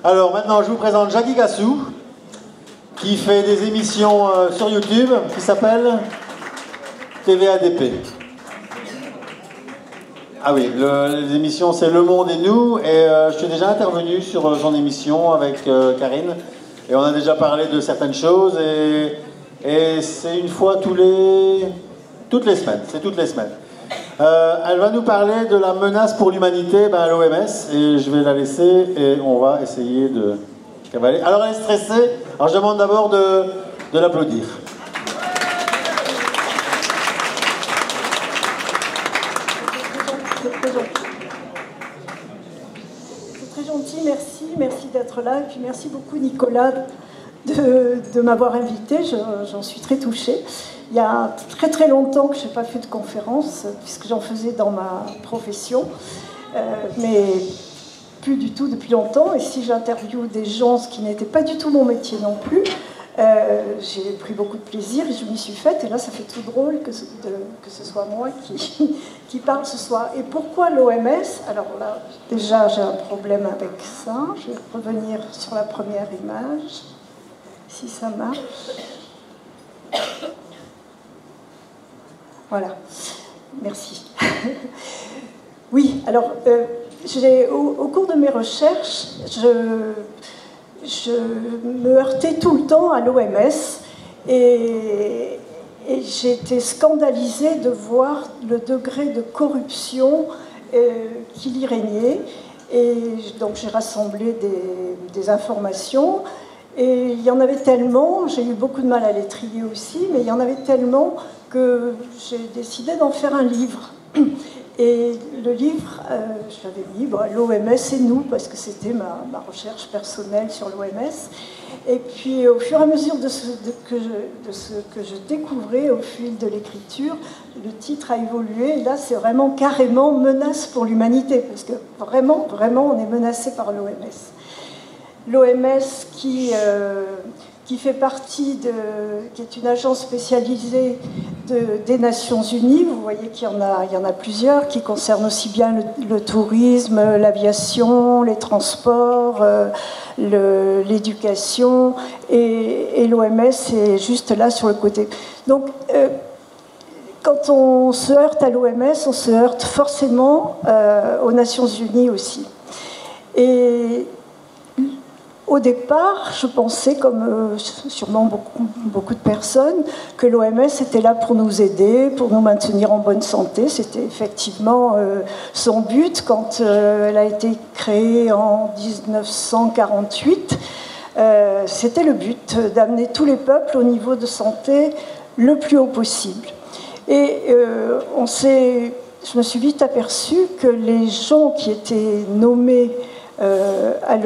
Alors maintenant, je vous présente Jackie Gassou, qui fait des émissions sur YouTube, qui s'appelle TVADP. Ah oui, les émissions c'est Le Monde et Nous, et je suis déjà intervenu sur son émission avec Karine, et on a déjà parlé de certaines choses, et c'est une fois toutes les semaines, c'est toutes les semaines. Elle va nous parler de la menace pour l'humanité à l'OMS, et je vais la laisser, et on va essayer de cavaler. Alors elle est stressée, alors je demande d'abord de l'applaudir. Merci d'être là, et puis merci beaucoup Nicolas de m'avoir invité, j'en suis très touchée. Il y a très très longtemps que je n'ai pas fait de conférence, puisque j'en faisais dans ma profession, mais plus du tout depuis longtemps, et si j'interviewe des gens, ce qui n'était pas du tout mon métier non plus, j'ai pris beaucoup de plaisir et je m'y suis faite, et là ça fait tout drôle que ce soit moi qui parle ce soir. Et pourquoi l'OMS? Alors là, déjà j'ai un problème avec ça, je vais revenir sur la première image, si ça marche. Voilà, merci. Oui, alors au cours de mes recherches, je me heurtais tout le temps à l'OMS et j'ai été scandalisée de voir le degré de corruption qu'il y régnait. Et donc j'ai rassemblé des informations, et il y en avait tellement, j'ai eu beaucoup de mal à les trier aussi, mais il y en avait tellement que j'ai décidé d'en faire un livre. Et le livre, je l'avais mis l'OMS et nous, parce que c'était ma recherche personnelle sur l'OMS. Et puis au fur et à mesure de ce que je découvrais au fil de l'écriture, le titre a évolué. Et là, c'est vraiment carrément menace pour l'humanité, parce que vraiment, vraiment, on est menacé par l'OMS. L'OMS qui fait partie qui est une agence spécialisée des Nations Unies. Vous voyez qu'il y en a plusieurs qui concernent aussi bien le tourisme, l'aviation, les transports, l'éducation, et l'OMS est juste là sur le côté. Donc, quand on se heurte à l'OMS, on se heurte forcément aux Nations Unies aussi. Et au départ, je pensais, comme sûrement beaucoup de personnes, que l'OMS était là pour nous aider, pour nous maintenir en bonne santé. C'était effectivement son but quand elle a été créée en 1948. C'était le but d'amener tous les peuples au niveau de santé le plus haut possible. Et je me suis vite aperçue que les gens qui étaient nommés à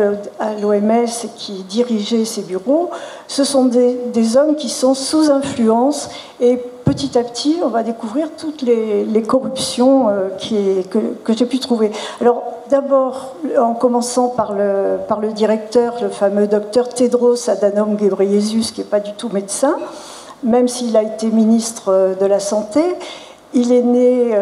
l'OMS et qui dirigeaient ces bureaux, ce sont des hommes qui sont sous influence, et petit à petit on va découvrir toutes les corruptions que j'ai pu trouver. Alors d'abord, en commençant par le directeur, le fameux docteur Tedros Adhanom Ghebreyesus, qui n'est pas du tout médecin, même s'il a été ministre de la Santé. Il est né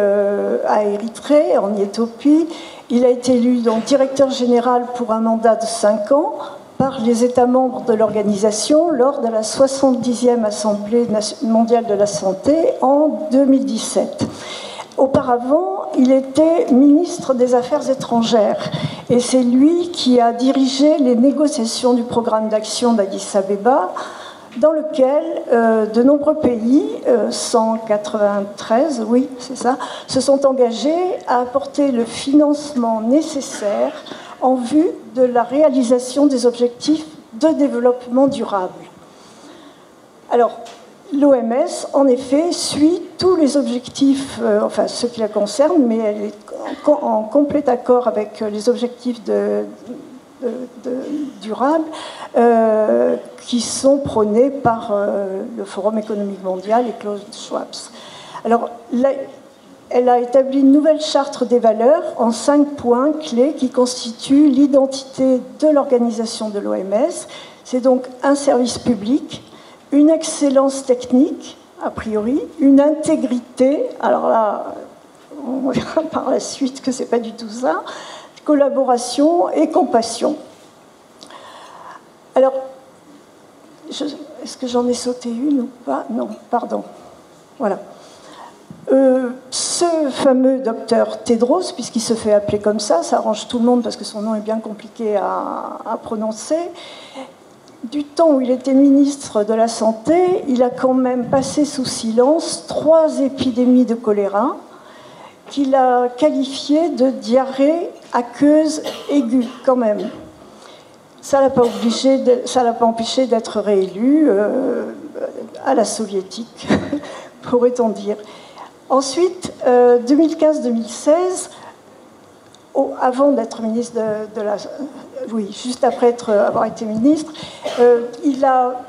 à Érythrée, en Éthiopie. Il a été élu donc directeur général pour un mandat de 5 ans par les États membres de l'organisation lors de la 70e Assemblée mondiale de la santé en 2017. Auparavant, il était ministre des Affaires étrangères, et c'est lui qui a dirigé les négociations du programme d'action d'Addis Abeba, dans lequel de nombreux pays, 193, oui, c'est ça, se sont engagés à apporter le financement nécessaire en vue de la réalisation des objectifs de développement durable. Alors, l'OMS, en effet, suit tous les objectifs, enfin ceux qui la concernent, mais elle est en complet accord avec les objectifs durables qui sont prônés par le Forum économique mondial et Klaus Schwab. Alors, elle a établi une nouvelle charte des valeurs en 5 points clés qui constituent l'identité de l'organisation de l'OMS. C'est donc un service public, une excellence technique, a priori, une intégrité, alors là, on verra par la suite que ce n'est pas du tout ça, collaboration et compassion. Alors, est-ce que j'en ai sauté une ou pas? Non, pardon. Voilà. Ce fameux docteur Tedros, puisqu'il se fait appeler comme ça arrange tout le monde parce que son nom est bien compliqué à prononcer. Du temps où il était ministre de la Santé, il a quand même passé sous silence 3 épidémies de choléra qu'il a qualifiées de diarrhée aqueuse aiguë, quand même. Ça ne l'a pas empêché d'être réélu à la soviétique, pourrait-on dire. Ensuite, 2015-2016, avant d'être ministre juste après avoir été ministre, il a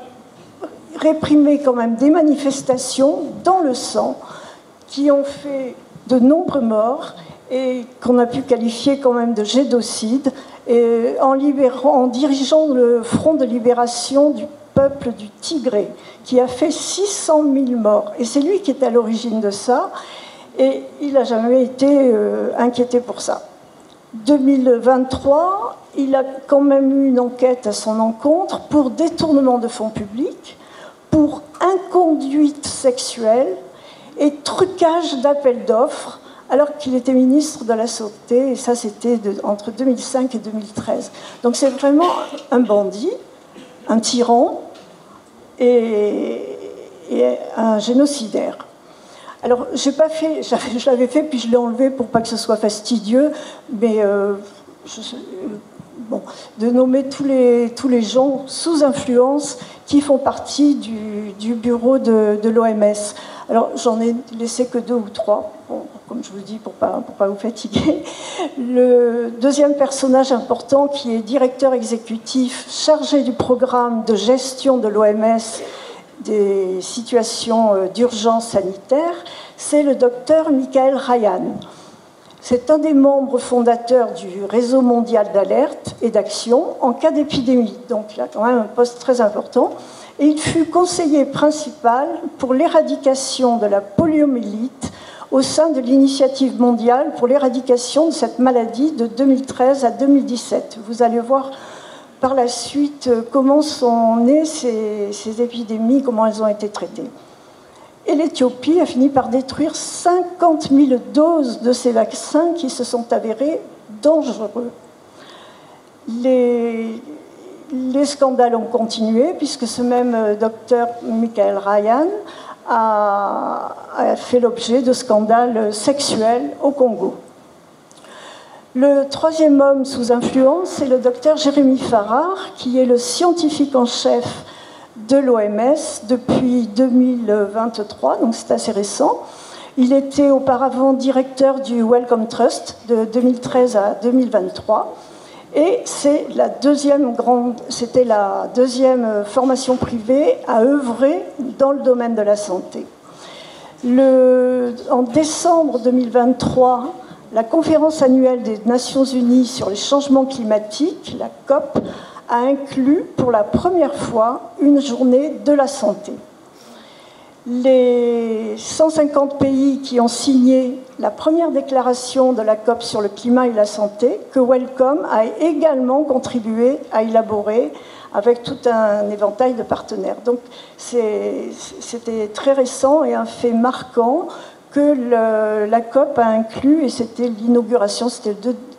réprimé quand même des manifestations dans le sang qui ont fait de nombreux morts et qu'on a pu qualifier quand même de génocide, et en dirigeant le Front de libération du peuple du Tigré, qui a fait 600 000 morts. Et c'est lui qui est à l'origine de ça, et il n'a jamais été inquiété pour ça. 2023, il a quand même eu une enquête à son encontre pour détournement de fonds publics, pour inconduite sexuelle et trucage d'appels d'offres, alors qu'il était ministre de la Santé, et ça c'était entre 2005 et 2013. Donc c'est vraiment un bandit, un tyran et un génocidaire. Alors, je l'avais fait, puis je l'ai enlevé pour pas que ce soit fastidieux, mais de nommer tous les gens sous influence qui font partie du bureau de l'OMS. Alors, j'en ai laissé que 2 ou 3, comme je vous dis, pour pas vous fatiguer. Le deuxième personnage important, qui est directeur exécutif chargé du programme de gestion de l'OMS des situations d'urgence sanitaire, c'est le docteur Michael Ryan. C'est un des membres fondateurs du réseau mondial d'alerte et d'action en cas d'épidémie. Donc il a quand même un poste très important. Et il fut conseiller principal pour l'éradication de la poliomyélite au sein de l'initiative mondiale pour l'éradication de cette maladie de 2013 à 2017. Vous allez voir par la suite comment sont nées ces épidémies, comment elles ont été traitées. Et l'Éthiopie a fini par détruire 50 000 doses de ces vaccins qui se sont avérés dangereux. Les scandales ont continué, puisque ce même docteur Michael Ryan a fait l'objet de scandales sexuels au Congo. Le troisième homme sous influence, c'est le docteur Jérémy Farrar, qui est le scientifique en chef de l'OMS depuis 2023, donc c'est assez récent. Il était auparavant directeur du Wellcome Trust de 2013 à 2023. Et c'était la deuxième formation privée à œuvrer dans le domaine de la santé. En décembre 2023, la conférence annuelle des Nations Unies sur les changements climatiques, la COP, a inclus pour la première fois une journée de la santé. Les 150 pays qui ont signé la première déclaration de la COP sur le climat et la santé, que Wellcome a également contribué à élaborer avec tout un éventail de partenaires. Donc c'était très récent et un fait marquant que la COP a inclus, et c'était l'inauguration, c'était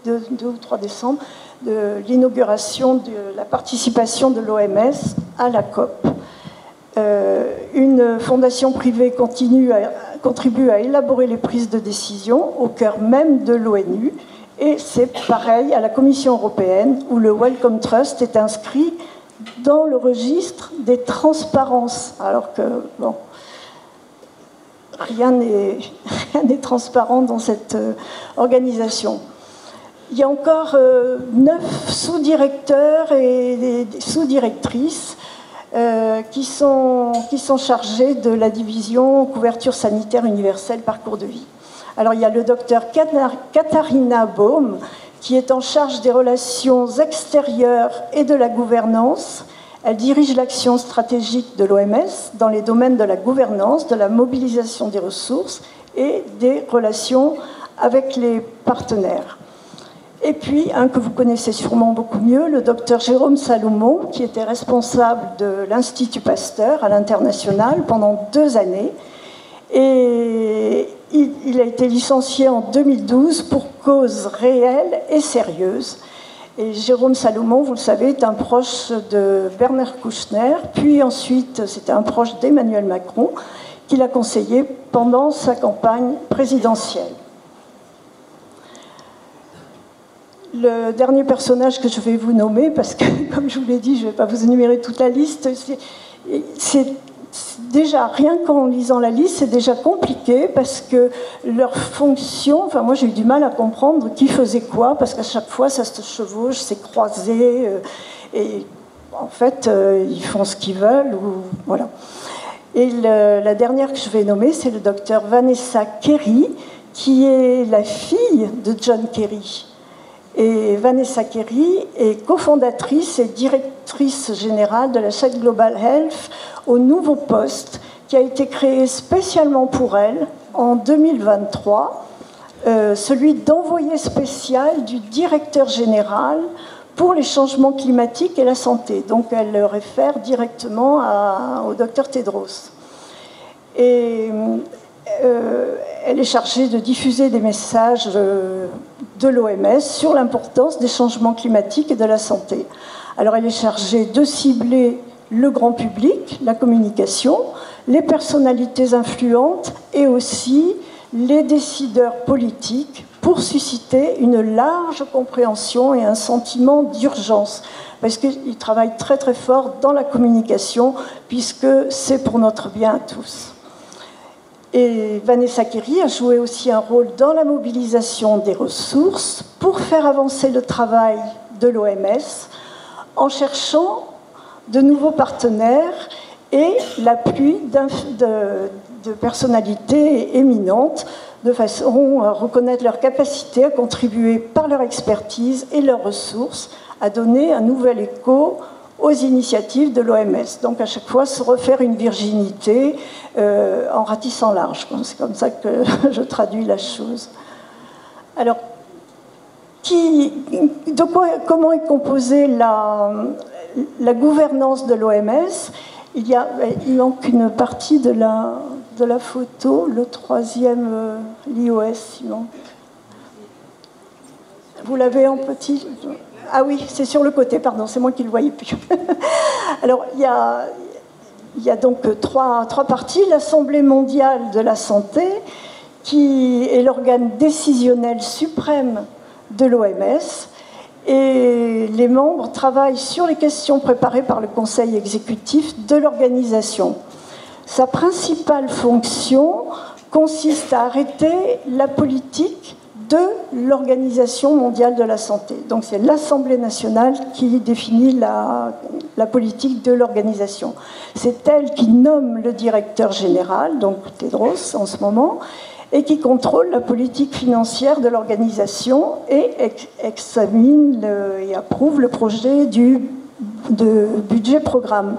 le 2 ou 3 décembre, de l'inauguration de la participation de l'OMS à la COP. Une fondation privée contribue à élaborer les prises de décision au cœur même de l'ONU, et c'est pareil à la Commission européenne, où le Wellcome Trust est inscrit dans le registre des transparences, alors que, bon, rien n'est transparent dans cette organisation. Il y a encore 9 sous-directeurs et des sous-directrices qui sont chargés de la division couverture sanitaire universelle parcours de vie. Alors il y a le docteur Katharina Baum, qui est en charge des relations extérieures et de la gouvernance. Elle dirige l'action stratégique de l'OMS dans les domaines de la gouvernance, de la mobilisation des ressources et des relations avec les partenaires. Et puis, un que vous connaissez sûrement beaucoup mieux, le docteur Jérôme Salomon, qui était responsable de l'Institut Pasteur à l'international pendant 2 années. Et il a été licencié en 2012 pour cause réelle et sérieuse. Et Jérôme Salomon, vous le savez, est un proche de Bernard Kouchner, puis ensuite c'était un proche d'Emmanuel Macron, qui l'a conseillé pendant sa campagne présidentielle. Le dernier personnage que je vais vous nommer, parce que, comme je vous l'ai dit, je ne vais pas vous énumérer toute la liste, c'est déjà, rien qu'en lisant la liste, c'est déjà compliqué, parce que leur fonction, enfin moi j'ai eu du mal à comprendre qui faisait quoi, parce qu'à chaque fois ça se chevauche, c'est croisé, et en fait ils font ce qu'ils veulent, ou, voilà. Et la dernière que je vais nommer, c'est le docteur Vanessa Kerry, qui est la fille de John Kerry. Et Vanessa Kerry est cofondatrice et directrice générale de la chaîne Global Health au nouveau poste qui a été créé spécialement pour elle en 2023, celui d'envoyé spécial du directeur général pour les changements climatiques et la santé. Donc elle le réfère directement au docteur Tedros. Et elle est chargée de diffuser des messages de l'OMS sur l'importance des changements climatiques et de la santé. Alors elle est chargée de cibler le grand public, la communication, les personnalités influentes et aussi les décideurs politiques pour susciter une large compréhension et un sentiment d'urgence. Parce qu'ils travaillent très très fort dans la communication, puisque c'est pour notre bien à tous. Et Vanessa Kerry a joué aussi un rôle dans la mobilisation des ressources pour faire avancer le travail de l'OMS en cherchant de nouveaux partenaires et l'appui de personnalités éminentes de façon à reconnaître leur capacité à contribuer par leur expertise et leurs ressources à donner un nouvel écho aux initiatives de l'OMS. Donc à chaque fois se refaire une virginité en ratissant large. C'est comme ça que je traduis la chose. Alors, comment est composée la gouvernance de l'OMS? Il manque une partie de la photo, le troisième, l'IOS, sinon. Vous l'avez en petit? Ah oui, c'est sur le côté, pardon, c'est moi qui ne le voyais plus. Alors, il y a donc trois parties. L'Assemblée mondiale de la santé, qui est l'organe décisionnel suprême de l'OMS, et les membres travaillent sur les questions préparées par le Conseil exécutif de l'organisation. Sa principale fonction consiste à arrêter la politique de l'Organisation mondiale de la santé. Donc c'est l'Assemblée nationale qui définit la politique de l'organisation. C'est elle qui nomme le directeur général, donc Tedros en ce moment, et qui contrôle la politique financière de l'organisation et examine et approuve le projet de budget programme.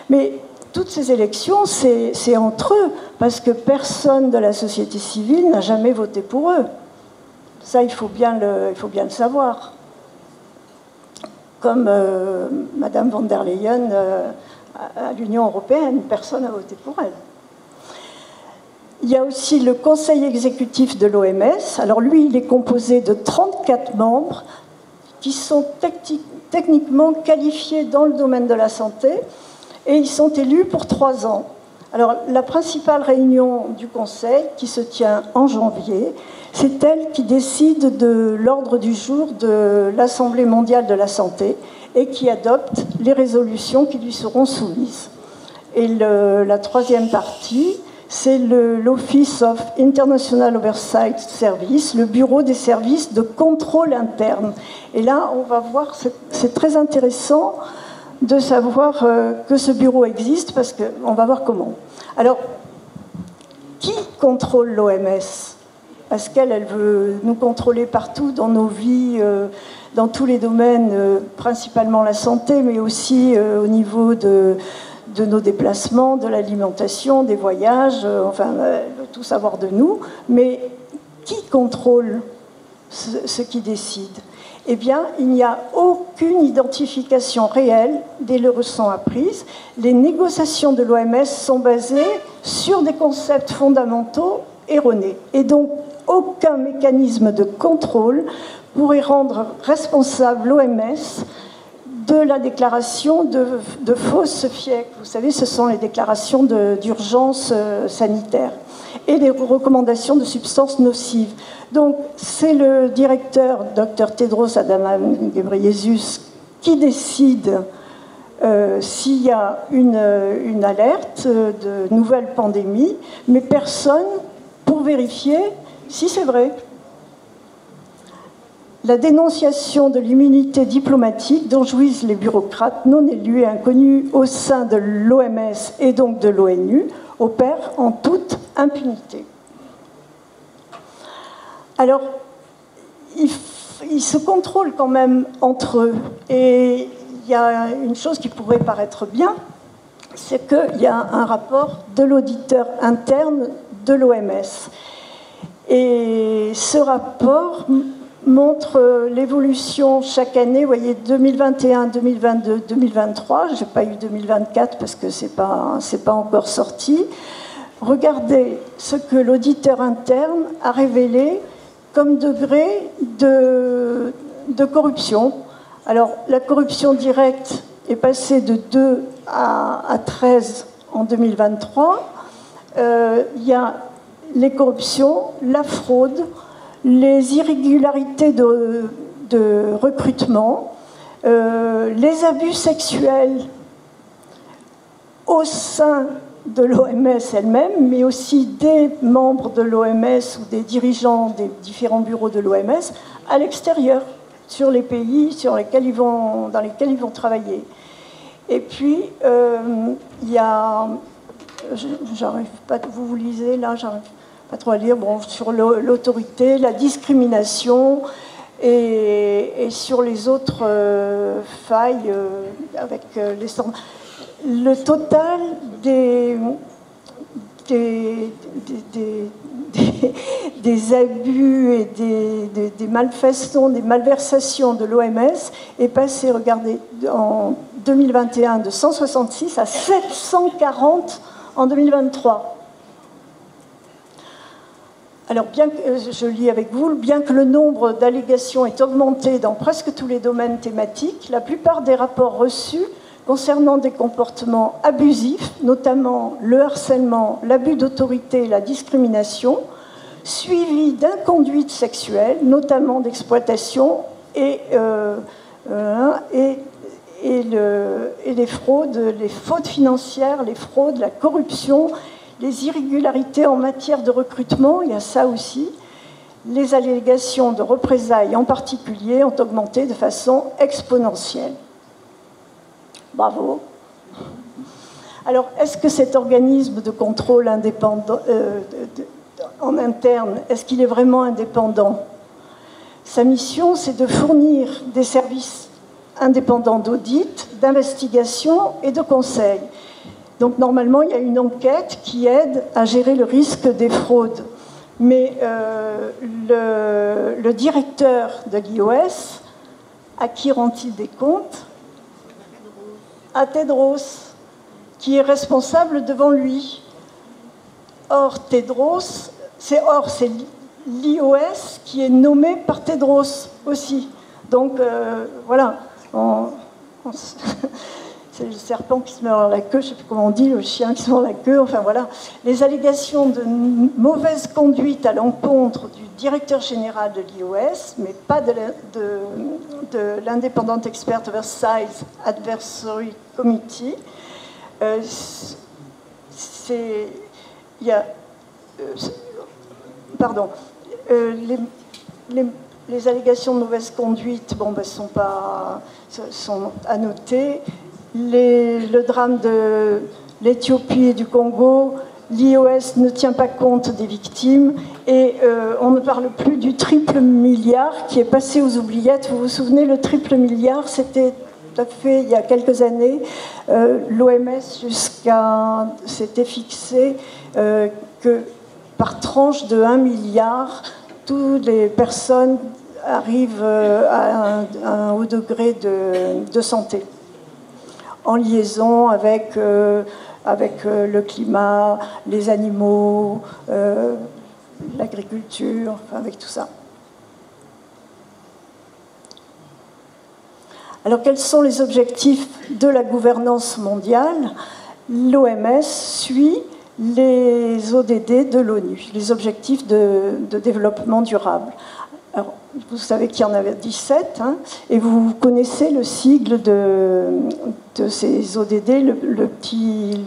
Mais toutes ces élections, c'est entre eux, parce que personne de la société civile n'a jamais voté pour eux. Ça, il faut bien le savoir. Comme Madame von der Leyen à l'Union européenne, personne n'a voté pour elle. Il y a aussi le Conseil exécutif de l'OMS. Alors lui, il est composé de 34 membres qui sont techniquement qualifiés dans le domaine de la santé et ils sont élus pour 3 ans. Alors la principale réunion du Conseil, qui se tient en janvier, c'est elle qui décide de l'ordre du jour de l'Assemblée mondiale de la santé et qui adopte les résolutions qui lui seront soumises. Et la troisième partie, c'est l'Office of International Oversight Service, le bureau des services de contrôle interne. Et là, on va voir, c'est très intéressant de savoir que ce bureau existe, parce qu'on va voir comment. Alors, qui contrôle l'OMS? Parce qu'elle veut nous contrôler partout dans nos vies, dans tous les domaines, principalement la santé, mais aussi au niveau de nos déplacements, de l'alimentation, des voyages, enfin, elle veut tout savoir de nous. Mais qui contrôle ce qui décide? eh bien, il n'y a aucune identification réelle des leçons apprises. Les négociations de l'OMS sont basées sur des concepts fondamentaux erronés. Et donc, aucun mécanisme de contrôle pourrait rendre responsable l'OMS de la déclaration de fausses FIEC. Vous savez, ce sont les déclarations d'urgence sanitaire et les recommandations de substances nocives. Donc, c'est le directeur, Dr Tedros Adhanom Ghebreyesus, qui décide s'il y a une alerte de nouvelle pandémie, mais personne pour vérifier si c'est vrai. La dénonciation de l'immunité diplomatique dont jouissent les bureaucrates non élus et inconnus au sein de l'OMS et donc de l'ONU opère en toute impunité. Alors, ils se contrôlent quand même entre eux. Et il y a une chose qui pourrait paraître bien, c'est qu'il y a un rapport de l'auditeur interne de l'OMS. Et ce rapport montre l'évolution chaque année. Vous voyez, 2021, 2022, 2023. Je n'ai pas eu 2024 parce que ce n'est pas encore sorti. Regardez ce que l'auditeur interne a révélé comme degré de corruption. Alors, la corruption directe est passée de 2 à 13 en 2023. Il y a les corruptions, la fraude, les irrégularités de recrutement, les abus sexuels au sein de l'OMS elle-même, mais aussi des membres de l'OMS ou des dirigeants des différents bureaux de l'OMS à l'extérieur, sur les pays dans lesquels ils vont travailler. Et puis, il y a... J'arrive pas... Vous lisez, là, j'arrive pas trop à lire. Bon, sur l'autorité, la discrimination et sur les autres failles avec les standards. Le total des abus et des malfaçons, des malversations de l'OMS est passé, regardez, en 2021 de 166 à 740 en 2023. Alors, bien que, je lis avec vous, bien que le nombre d'allégations ait augmenté dans presque tous les domaines thématiques, la plupart des rapports reçus concernant des comportements abusifs, notamment le harcèlement, l'abus d'autorité et la discrimination, suivis d'inconduites sexuelles, notamment d'exploitation et les fraudes, les fautes financières, les fraudes, la corruption, les irrégularités en matière de recrutement, il y a ça aussi. Les allégations de représailles en particulier ont augmenté de façon exponentielle. Bravo. Alors, est-ce que cet organisme de contrôle indépendant, en interne, est-ce qu'il est vraiment indépendant? Sa mission, c'est de fournir des services indépendants d'audit, d'investigation et de conseil. Donc, normalement, il y a une enquête qui aide à gérer le risque des fraudes. Mais le directeur de l'IOS, à qui rend-il des comptes? À Tedros, qui est responsable devant lui. Or, Tedros, c'est l'IOS qui est nommé par Tedros aussi. Donc, voilà. C'est le serpent qui se mord la queue, je ne sais plus comment on dit, le chien qui se mord la queue, enfin voilà. Les allégations de mauvaise conduite à l'encontre du directeur général de l'IOS, mais pas de l'Independent Expert Oversight Advisory Committee. Les allégations de mauvaise conduite, bon, ben, sont à noter. Le drame de l'Éthiopie et du Congo, l'IOS ne tient pas compte des victimes et on ne parle plus du triple milliard qui est passé aux oubliettes. Vous vous souvenez, le triple milliard, c'était tout à fait il y a quelques années. L'OMS s'était fixé que par tranche de 1 milliard, toutes les personnes arrive à un haut degré de santé, en liaison avec le climat, les animaux, l'agriculture, enfin, avec tout ça. Alors, quels sont les objectifs de la gouvernance mondiale? L'OMS suit les ODD de l'ONU, les objectifs de développement durable. Alors, vous savez qu'il y en avait 17, hein, et vous connaissez le sigle de ces ODD, le petit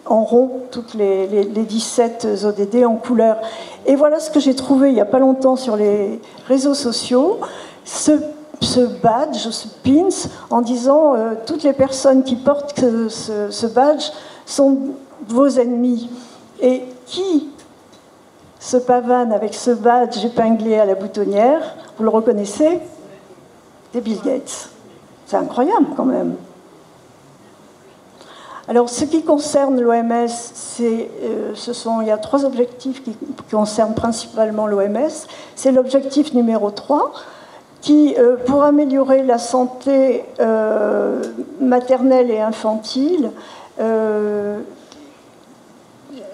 en rond, toutes les 17 ODD en couleur. Et voilà ce que j'ai trouvé il n'y a pas longtemps sur les réseaux sociaux, ce badge, ce pins, en disant toutes les personnes qui portent ce badge sont vos ennemis. Et qui se pavane avec ce badge épinglé à la boutonnière? Vous le reconnaissez? C'est Bill Gates. C'est incroyable quand même. Alors, ce qui concerne l'OMS, il y a 3 objectifs qui concernent principalement l'OMS. C'est l'objectif numéro 3, qui, pour améliorer la santé maternelle et infantile,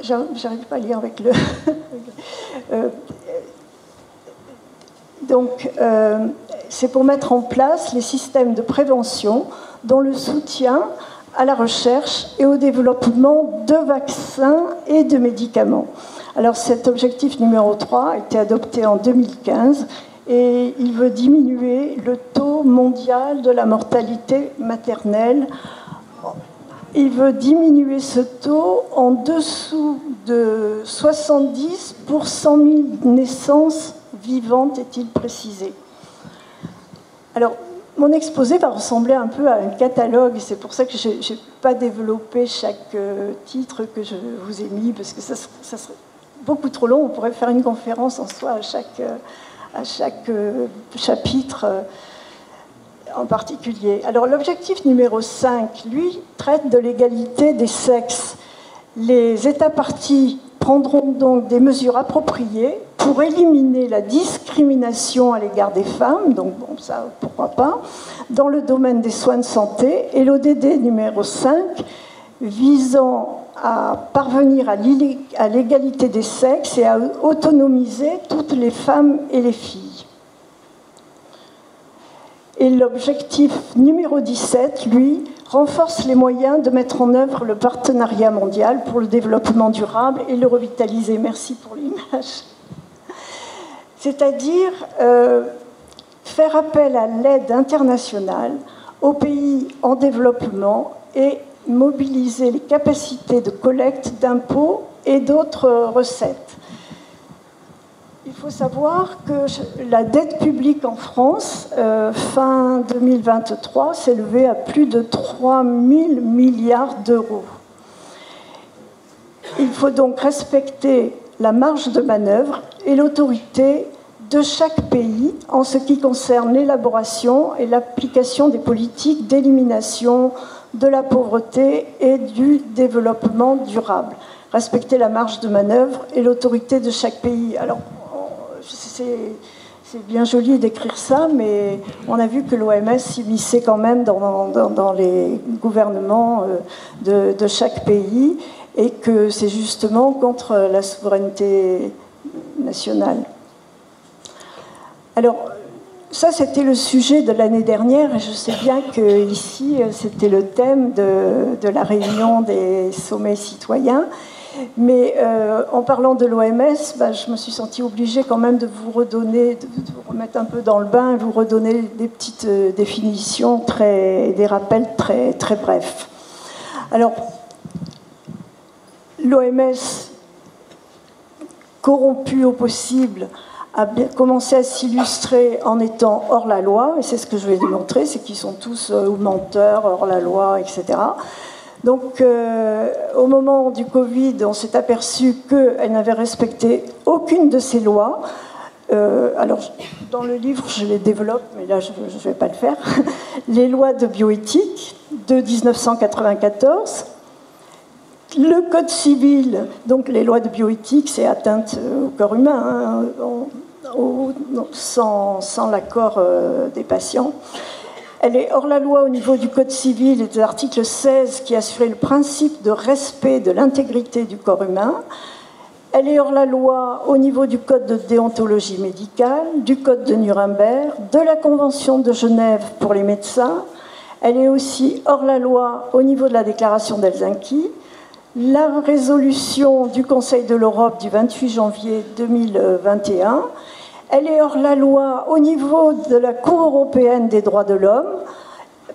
j'arrive pas à lire avec le... Donc, c'est pour mettre en place les systèmes de prévention dont le soutien à la recherche et au développement de vaccins et de médicaments. Alors, cet objectif numéro 3 a été adopté en 2015 et il veut diminuer le taux mondial de la mortalité maternelle. Il veut diminuer ce taux en dessous de 70 pour 100 000 naissances vivantes, est-il précisé. Alors, mon exposé va ressembler un peu à un catalogue, et c'est pour ça que je n'ai pas développé chaque titre que je vous ai mis, parce que ça serait beaucoup trop long. On pourrait faire une conférence en soi à chaque chapitre en particulier. Alors, l'objectif numéro 5, lui, traite de l'égalité des sexes. Les États parties prendront donc des mesures appropriées pour éliminer la discrimination à l'égard des femmes, donc bon, ça, pourquoi pas, dans le domaine des soins de santé, et l'ODD numéro 5, visant à parvenir à l'égalité des sexes et à autonomiser toutes les femmes et les filles. Et l'objectif numéro 17, lui, renforce les moyens de mettre en œuvre le partenariat mondial pour le développement durable et le revitaliser. Merci pour l'image. C'est-à-dire faire appel à l'aide internationale aux pays en développement et mobiliser les capacités de collecte d'impôts et d'autres recettes. Il faut savoir que la dette publique en France, fin 2023, s'est élevée à plus de 3 000 milliards d'euros. Il faut donc respecter la marge de manœuvre et l'autorité de chaque pays en ce qui concerne l'élaboration et l'application des politiques d'élimination de la pauvreté et du développement durable. Respecter la marge de manœuvre et l'autorité de chaque pays. Alors, c'est bien joli d'écrire ça, mais on a vu que l'OMS s'immisçait quand même dans les gouvernements de chaque pays et que c'est justement contre la souveraineté nationale. Alors, ça, c'était le sujet de l'année dernière, et je sais bien qu'ici, c'était le thème de la réunion des sommets citoyens. Mais en parlant de l'OMS, je me suis sentie obligée quand même de vous redonner, de vous remettre un peu dans le bain, et vous redonner des petites définitions, des rappels très, très brefs. Alors, l'OMS, corrompue au possible, a commencé à s'illustrer en étant hors la loi, et c'est ce que je vais démontrer, c'est qu'ils sont tous menteurs, hors la loi, etc. Donc, au moment du Covid, on s'est aperçu qu'elle n'avait respecté aucune de ces lois. Alors, dans le livre, je les développe, mais là, je ne vais pas le faire. Les lois de bioéthique de 1994, le Code civil, donc les lois de bioéthique, c'est atteinte au corps humain, hein, sans l'accord des patients. Elle est hors la loi au niveau du Code civil et de l'article 16 qui assurait le principe de respect de l'intégrité du corps humain. Elle est hors la loi au niveau du Code de déontologie médicale, du Code de Nuremberg, de la Convention de Genève pour les médecins. Elle est aussi hors la loi au niveau de la Déclaration d'Helsinki, la résolution du Conseil de l'Europe du 28 janvier 2021. Elle est hors la loi au niveau de la Cour européenne des droits de l'homme,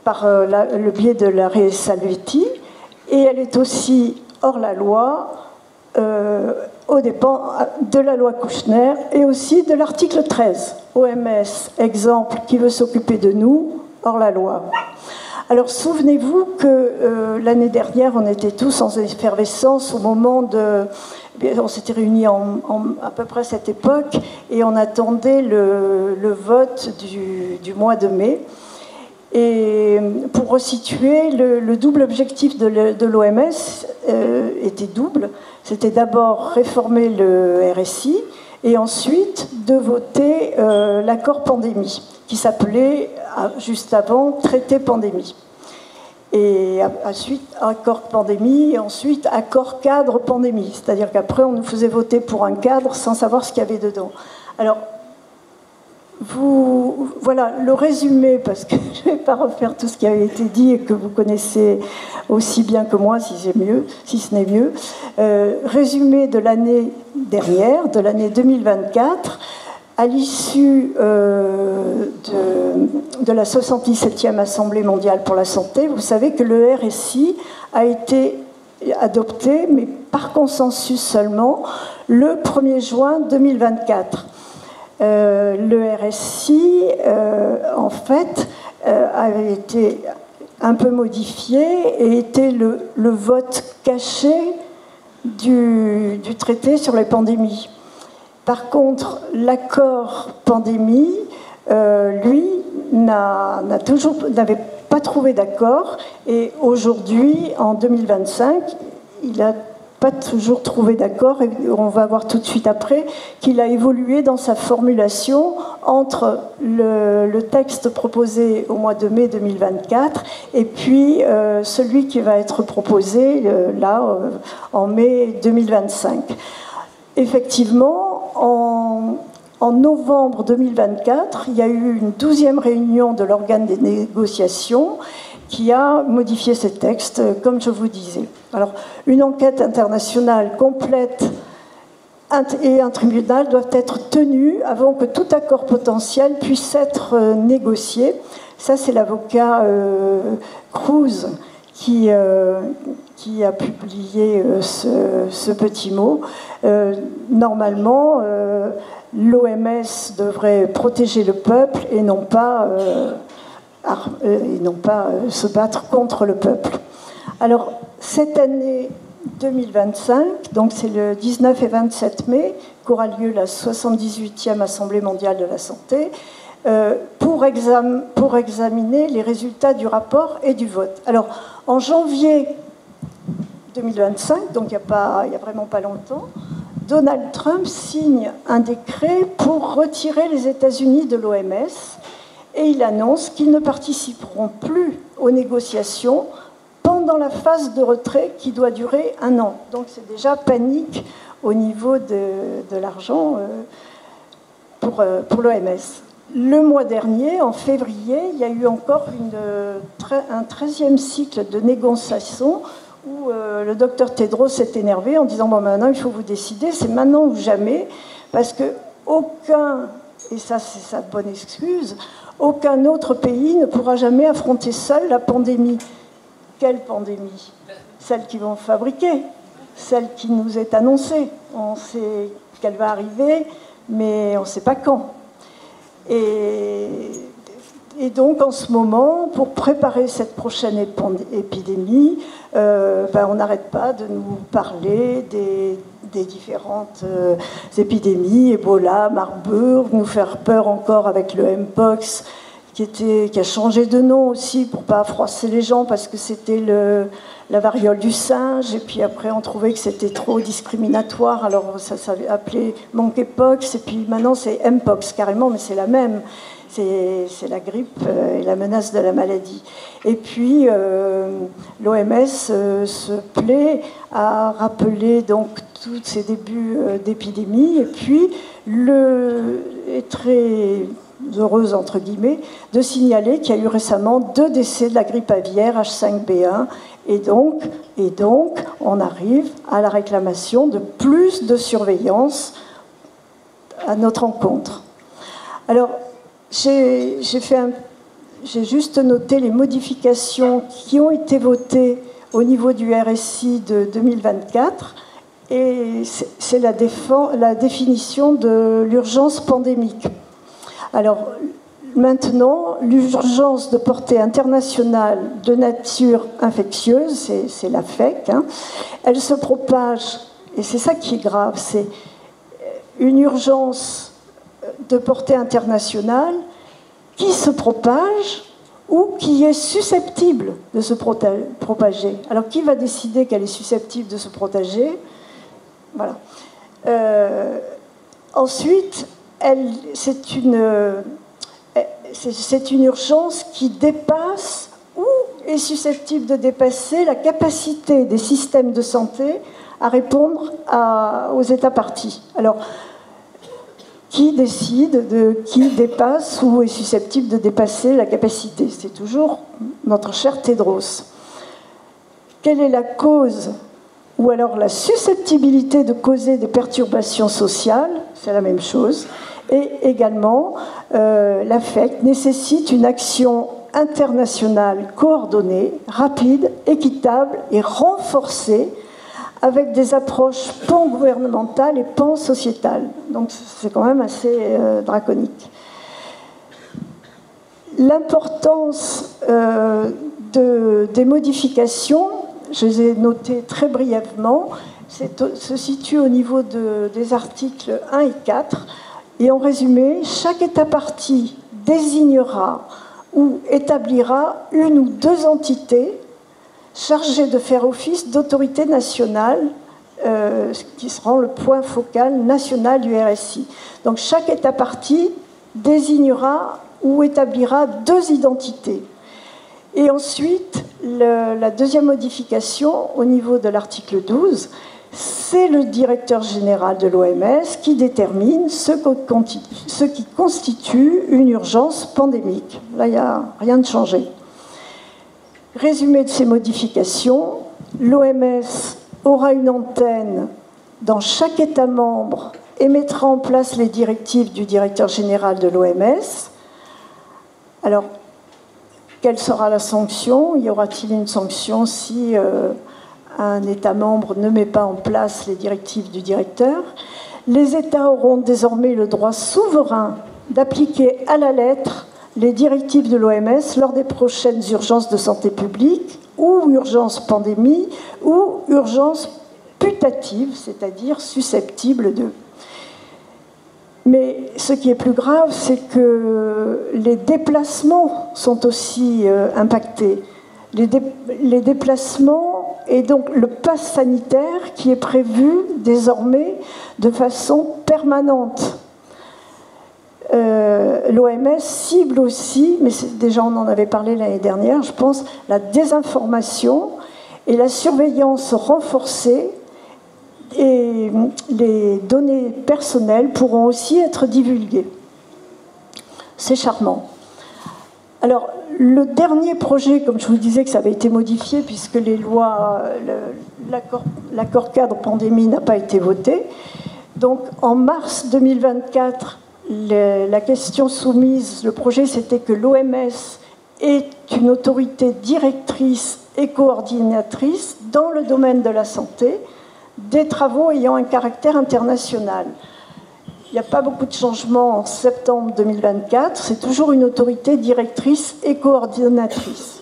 par le biais de l'arrêt Salvetti, et elle est aussi hors la loi aux dépens de la loi Kouchner et aussi de l'article 13. OMS, exemple, qui veut s'occuper de nous, hors la loi. Alors souvenez-vous que l'année dernière, on était tous en effervescence au moment de... On s'était réunis à peu près à cette époque et on attendait le vote du mois de mai. Et pour resituer, le double objectif de l'OMS était double. C'était d'abord réformer le RSI et ensuite de voter l'accord pandémie, qui s'appelait juste avant traité pandémie. Et ensuite, accord pandémie, et ensuite accord cadre pandémie. C'est-à-dire qu'après, on nous faisait voter pour un cadre sans savoir ce qu'il y avait dedans. Alors, voilà le résumé, parce que je ne vais pas refaire tout ce qui avait été dit et que vous connaissez aussi bien que moi, si ce n'est mieux. Résumé de l'année dernière, de l'année 2024. À l'issue de la 77e Assemblée mondiale pour la santé, vous savez que le RSI a été adopté, mais par consensus seulement, le 1er juin 2024. Le RSI, en fait, avait été un peu modifié et était le vote caché du traité sur les pandémies. Par contre, l'accord pandémie, lui, n'avait pas trouvé d'accord. Et aujourd'hui, en 2025, il n'a pas toujours trouvé d'accord. Et on va voir tout de suite après qu'il a évolué dans sa formulation entre le texte proposé au mois de mai 2024 et puis celui qui va être proposé en mai 2025. Effectivement, en novembre 2024, il y a eu une 12e réunion de l'organe des négociations qui a modifié ces textes, comme je vous disais. Alors, une enquête internationale complète et un tribunal doivent être tenus avant que tout accord potentiel puisse être négocié. Ça, c'est l'avocat Cruz qui a publié ce petit mot. Normalement, l'OMS devrait protéger le peuple et non pas se battre contre le peuple. Alors, cette année 2025, donc c'est le 19 et 27 mai, qu'aura lieu la 78e Assemblée mondiale de la santé, pour examiner les résultats du rapport et du vote. Alors, en janvier 2025, donc il n'y a vraiment pas longtemps, Donald Trump signe un décret pour retirer les États-Unis de l'OMS et il annonce qu'ils ne participeront plus aux négociations pendant la phase de retrait qui doit durer 1 an. Donc c'est déjà panique au niveau de l'argent pour l'OMS. Le mois dernier, en février, il y a eu encore un 13e cycle de négociations où le docteur Tedros s'est énervé en disant « Bon, maintenant, il faut vous décider, c'est maintenant ou jamais, parce que aucun, et ça c'est sa bonne excuse, aucun autre pays ne pourra jamais affronter seul la pandémie. » Quelle pandémie? Celle qu'ils vont fabriquer, celle qui nous est annoncée. On sait qu'elle va arriver, mais on ne sait pas quand. Et donc, en ce moment, pour préparer cette prochaine épidémie, on n'arrête pas de nous parler des différentes épidémies, Ebola, Marburg, nous faire peur encore avec le Mpox, qui a changé de nom aussi pour ne pas froisser les gens, parce que c'était la variole du singe, et puis après on trouvait que c'était trop discriminatoire, alors ça s'est appelé monkeypox, et puis maintenant c'est mpox carrément, mais c'est la même. C'est la grippe et la menace de la maladie. Et puis, l'OMS se plaît à rappeler donc tous ces débuts d'épidémie. Et puis, est très heureuse, entre guillemets, de signaler qu'il y a eu récemment 2 décès de la grippe aviaire H5N1. Et donc, on arrive à la réclamation de plus de surveillance à notre encontre. Alors, j'ai juste noté les modifications qui ont été votées au niveau du RSI de 2024, et c'est la définition de l'urgence pandémique. Alors maintenant, l'urgence de portée internationale de nature infectieuse, c'est la FEC, elle se propage, et c'est ça qui est grave, c'est une urgence de portée internationale qui se propage ou qui est susceptible de se propager. Alors, qui va décider qu'elle est susceptible de se propager? Voilà. Ensuite, c'est une urgence qui dépasse ou est susceptible de dépasser la capacité des systèmes de santé à répondre aux États parties. Alors, qui décide de qui dépasse ou est susceptible de dépasser la capacité? C'est toujours notre cher Tedros. Quelle est la cause ou alors la susceptibilité de causer des perturbations sociales? C'est la même chose. Et également, la FEC nécessite une action internationale coordonnée, rapide, équitable et renforcée, avec des approches pan-gouvernementales et pan-sociétales. Donc c'est quand même assez draconique. L'importance des modifications, je les ai notées très brièvement, se situe au niveau des articles 1 et 4. Et en résumé, chaque État partie désignera ou établira une ou 2 entités chargé de faire office d'autorité nationale, qui sera le point focal national du RSI. Donc chaque État partie désignera ou établira 2 identités. Et ensuite, la deuxième modification, au niveau de l'article 12, c'est le directeur général de l'OMS qui détermine ce qui constitue une urgence pandémique. Là, il n'y a rien de changé. Résumé de ces modifications, l'OMS aura une antenne dans chaque État membre et mettra en place les directives du directeur général de l'OMS. Alors, quelle sera la sanction? Y aura-t-il une sanction si un État membre ne met pas en place les directives du directeur? Les États auront désormais le droit souverain d'appliquer à la lettre les directives de l'OMS lors des prochaines urgences de santé publique ou urgences pandémie ou urgences putatives, c'est-à-dire susceptibles de. Mais ce qui est plus grave, c'est que les déplacements sont aussi impactés. Les déplacements et donc le pass sanitaire qui est prévu désormais de façon permanente. L'OMS cible aussi, mais déjà on en avait parlé l'année dernière, je pense, la désinformation et la surveillance renforcée, et les données personnelles pourront aussi être divulguées. C'est charmant. Alors, le dernier projet, comme je vous disais que ça avait été modifié puisque les lois, l'accord cadre pandémie n'a pas été voté. Donc, en mars 2024, la question soumise, le projet, c'était que l'OMS est une autorité directrice et coordinatrice dans le domaine de la santé, des travaux ayant un caractère international. Il n'y a pas beaucoup de changements en septembre 2024, c'est toujours une autorité directrice et coordinatrice.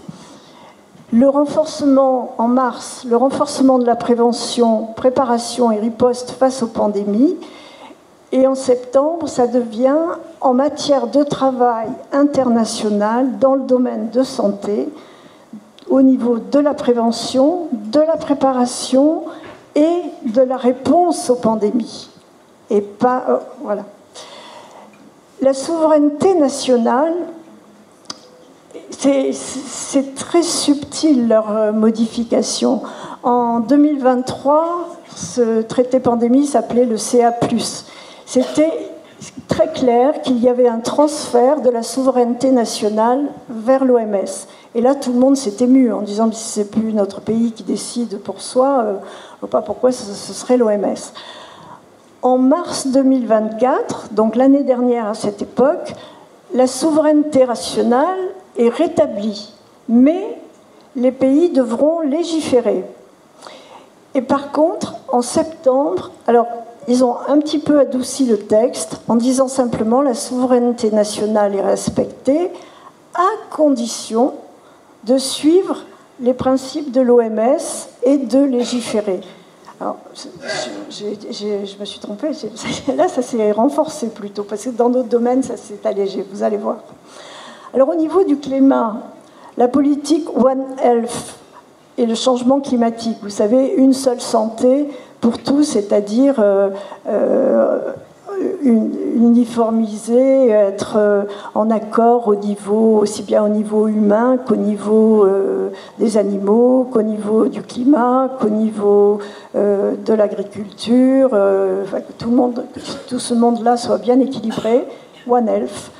Le renforcement, en mars, le renforcement de la prévention, préparation et riposte face aux pandémies. Et en septembre, ça devient en matière de travail international dans le domaine de santé, au niveau de la prévention, de la préparation et de la réponse aux pandémies. Et pas, voilà. La souveraineté nationale, c'est très subtil leur modification. En 2023, ce traité pandémie s'appelait le CA+. C'était très clair qu'il y avait un transfert de la souveraineté nationale vers l'OMS. Et là, tout le monde s'est ému en disant que si ce n'est plus notre pays qui décide pour soi, je ne vois pas pourquoi ce serait l'OMS. En mars 2024, donc l'année dernière à cette époque, la souveraineté nationale est rétablie, mais les pays devront légiférer. Et par contre, en septembre, alors ils ont un petit peu adouci le texte en disant simplement la souveraineté nationale est respectée à condition de suivre les principes de l'OMS et de légiférer. Alors, je me suis trompée, là ça s'est renforcé plutôt, parce que dans d'autres domaines ça s'est allégé, vous allez voir. Alors au niveau du climat, la politique One Health et le changement climatique, vous savez, une seule santé pour tous, c'est-à-dire uniformiser, être en accord au niveau, aussi bien au niveau humain qu'au niveau des animaux, qu'au niveau du climat, qu'au niveau de l'agriculture, que tout ce monde-là soit bien équilibré, One Health.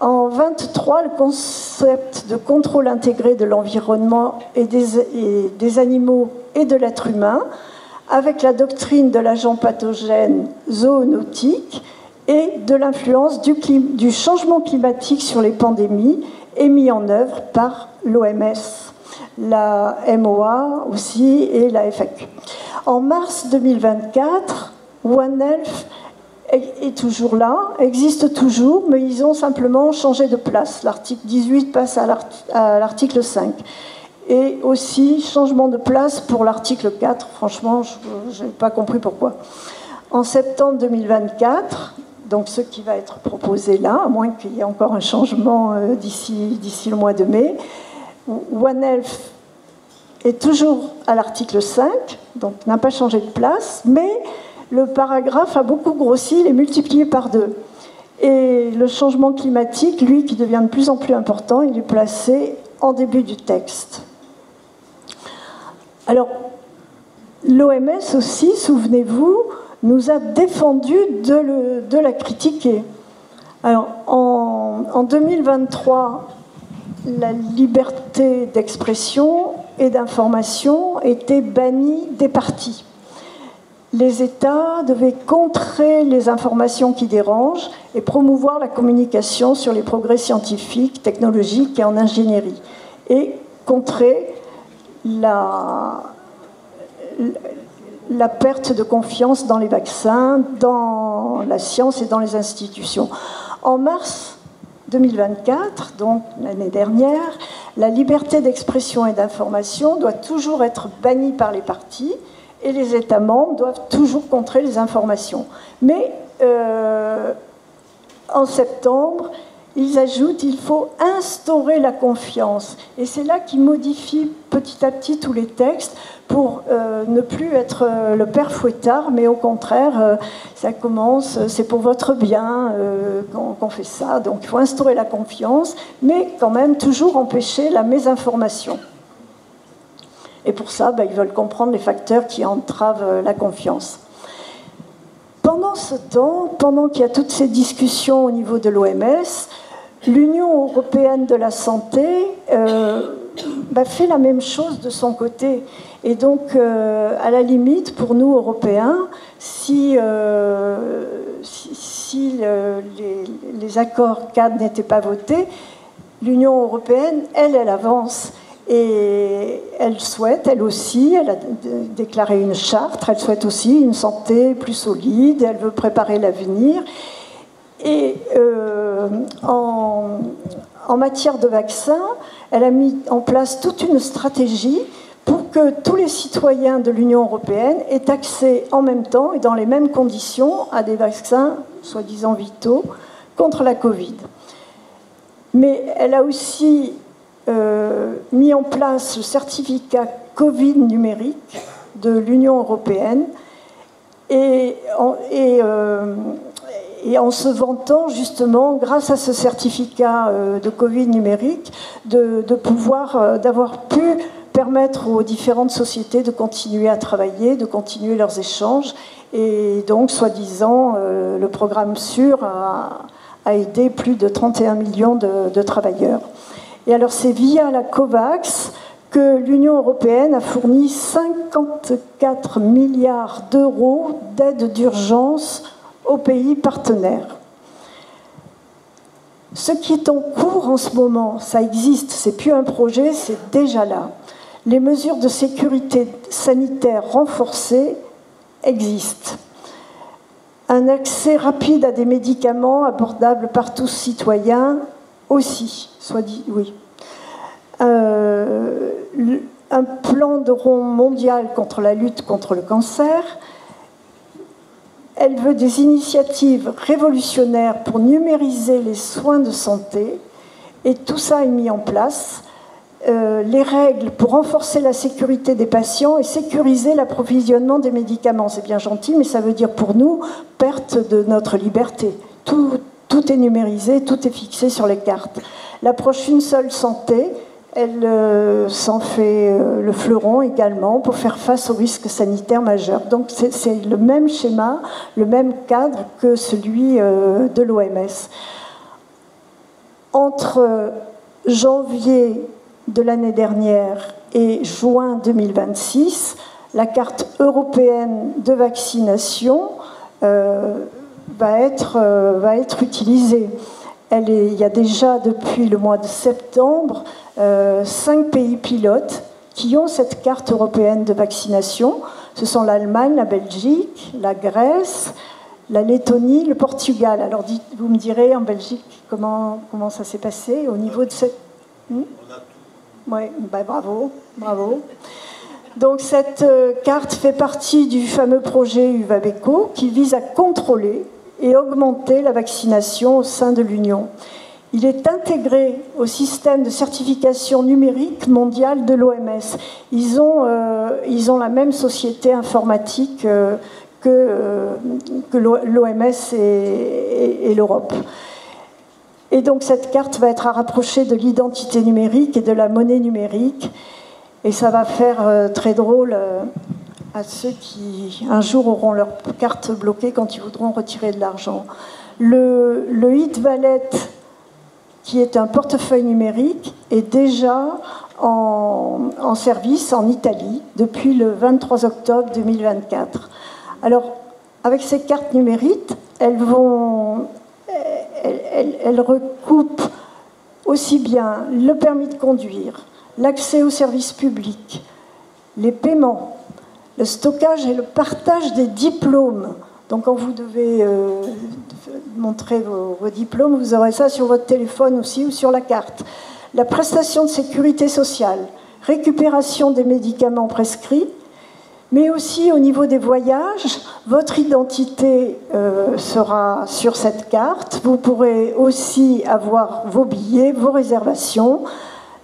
En 23, le concept de contrôle intégré de l'environnement et des animaux et de l'être humain, avec la doctrine de l'agent pathogène zoonotique et de l'influence du changement climatique sur les pandémies, est mis en œuvre par l'OMS, la MOA aussi et la FAQ. En mars 2024, One Health est toujours là, existe toujours, mais ils ont simplement changé de place. L'article 18 passe à l'article 5. Et aussi, changement de place pour l'article 4. Franchement, je n'ai pas compris pourquoi. En septembre 2024, donc ce qui va être proposé là, à moins qu'il y ait encore un changement d'ici le mois de mai, One Health est toujours à l'article 5, donc n'a pas changé de place, mais le paragraphe a beaucoup grossi, il est multiplié par 2. Et le changement climatique, lui, qui devient de plus en plus important, il est placé en début du texte. Alors, l'OMS aussi, souvenez-vous, nous a défendu de la critiquer. Alors, en 2023, la liberté d'expression et d'information était bannie des partis. Les États devaient contrer les informations qui dérangent et promouvoir la communication sur les progrès scientifiques, technologiques et en ingénierie. Et contrer la perte de confiance dans les vaccins, dans la science et dans les institutions. En mars 2024, donc l'année dernière, la liberté d'expression et d'information doit toujours être bannie par les partis et les États membres doivent toujours contrer les informations. Mais en septembre, ils ajoutent qu'il faut instaurer la confiance. Et c'est là qu'ils modifient petit à petit tous les textes pour ne plus être le père fouettard, mais au contraire, ça commence, c'est pour votre bien qu'on fait ça. Donc il faut instaurer la confiance, mais quand même toujours empêcher la mésinformation. Et pour ça, ils veulent comprendre les facteurs qui entravent la confiance. Pendant ce temps, pendant qu'il y a toutes ces discussions au niveau de l'OMS, l'Union européenne de la santé fait la même chose de son côté. Et donc, à la limite, pour nous, Européens, si les accords cadres n'étaient pas votés, l'Union européenne, elle avance. Et elle souhaite, elle aussi, elle a déclaré une charte, elle souhaite aussi une santé plus solide, elle veut préparer l'avenir. Et en matière de vaccins, elle a mis en place toute une stratégie pour que tous les citoyens de l'Union européenne aient accès en même temps et dans les mêmes conditions à des vaccins soi-disant vitaux contre la Covid. Mais elle a aussi mis en place le certificat Covid numérique de l'Union européenne et en se vantant justement, grâce à ce certificat de Covid numérique, d'avoir pu permettre aux différentes sociétés de continuer à travailler, de continuer leurs échanges. Et donc, soi-disant, le programme SUR a aidé plus de 31 millions de travailleurs. Et alors, c'est via la COVAX que l'Union européenne a fourni 54 milliards d'euros d'aide d'urgence aux pays partenaires. Ce qui est en cours en ce moment, ça existe, c'est plus un projet, c'est déjà là. Les mesures de sécurité sanitaire renforcées existent. Un accès rapide à des médicaments abordables par tous citoyens aussi, soit dit oui. Un plan de rond mondial contre la lutte contre le cancer. Elle veut des initiatives révolutionnaires pour numériser les soins de santé, et tout ça est mis en place. Les règles pour renforcer la sécurité des patients et sécuriser l'approvisionnement des médicaments. C'est bien gentil, mais ça veut dire pour nous perte de notre liberté. Tout est numérisé, tout est fixé sur les cartes. L'approche Une seule santé, elle s'en fait le fleuron également pour faire face aux risques sanitaires majeurs. Donc c'est le même schéma, le même cadre que celui de l'OMS. Entre janvier de l'année dernière et juin 2026, la carte européenne de vaccination va être utilisée. Il y a déjà depuis le mois de septembre 5 pays pilotes qui ont cette carte européenne de vaccination. Ce sont l'Allemagne, la Belgique, la Grèce, la Lettonie, le Portugal. Alors vous me direz en Belgique comment ça s'est passé au niveau de cette... Oui, ben bravo. Donc cette carte fait partie du fameux projet Uvabeco qui vise à contrôler et augmenter la vaccination au sein de l'Union. Il est intégré au système de certification numérique mondiale de l'OMS. Ils ont la même société informatique que l'OMS et l'Europe. Et donc cette carte va être à rapprocher de l'identité numérique et de la monnaie numérique. Et ça va faire très drôle à ceux qui, un jour, auront leur carte bloquée quand ils voudront retirer de l'argent. Le e-wallet, qui est un portefeuille numérique, est déjà en service en Italie depuis le 23 octobre 2024. Alors, avec ces cartes numériques, elles recoupent aussi bien le permis de conduire, l'accès aux services publics, les paiements, le stockage et le partage des diplômes. Donc quand vous devez montrer vos diplômes, vous aurez ça sur votre téléphone aussi ou sur la carte. La prestation de sécurité sociale, récupération des médicaments prescrits, mais aussi au niveau des voyages, votre identité sera sur cette carte. Vous pourrez aussi avoir vos billets, vos réservations.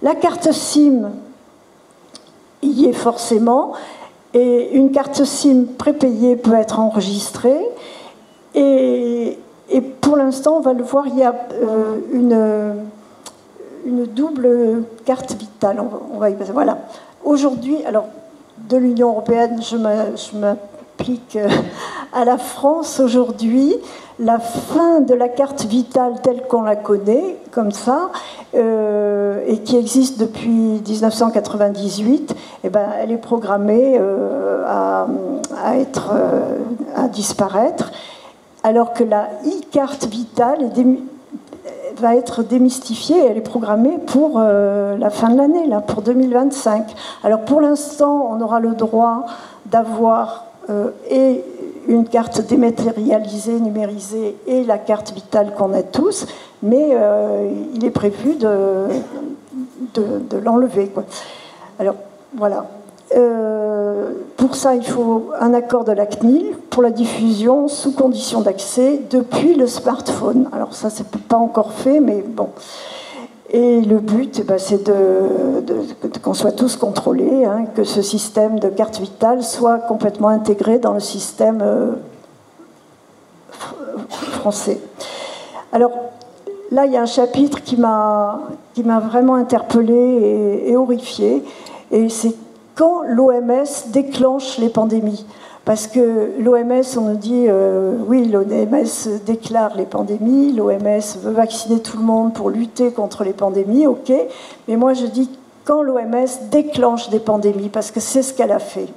La carte SIM y est forcément, et une carte SIM prépayée peut être enregistrée. Et pour l'instant, on va le voir, il y a une double carte vitale. On va y passer. Voilà. Aujourd'hui, alors, de l'Union européenne, je m'applique à la France aujourd'hui. La fin de la carte vitale telle qu'on la connaît, comme ça, et qui existe depuis 1998, eh ben, elle est programmée à disparaître, alors que la e-carte vitale va être démystifiée, elle est programmée pour la fin de l'année, là, pour 2025. Alors pour l'instant, on aura le droit d'avoir et une carte dématérialisée, numérisée, et la carte vitale qu'on a tous, mais il est prévu de l'enlever, quoi. Alors, voilà. Pour ça, il faut un accord de la CNIL pour la diffusion sous condition d'accès depuis le smartphone. Alors ça, c'est pas encore fait, mais bon. Et le but, c'est qu'on soit tous contrôlés, hein, que ce système de carte vitale soit complètement intégré dans le système français. Alors là, il y a un chapitre qui m'a vraiment interpellée et horrifiée, et c'est quand l'OMS déclenche les pandémies. Parce que l'OMS, on nous dit, oui, l'OMS déclare les pandémies, l'OMS veut vacciner tout le monde pour lutter contre les pandémies, ok, mais moi je dis quand l'OMS déclenche des pandémies, parce que c'est ce qu'elle a fait.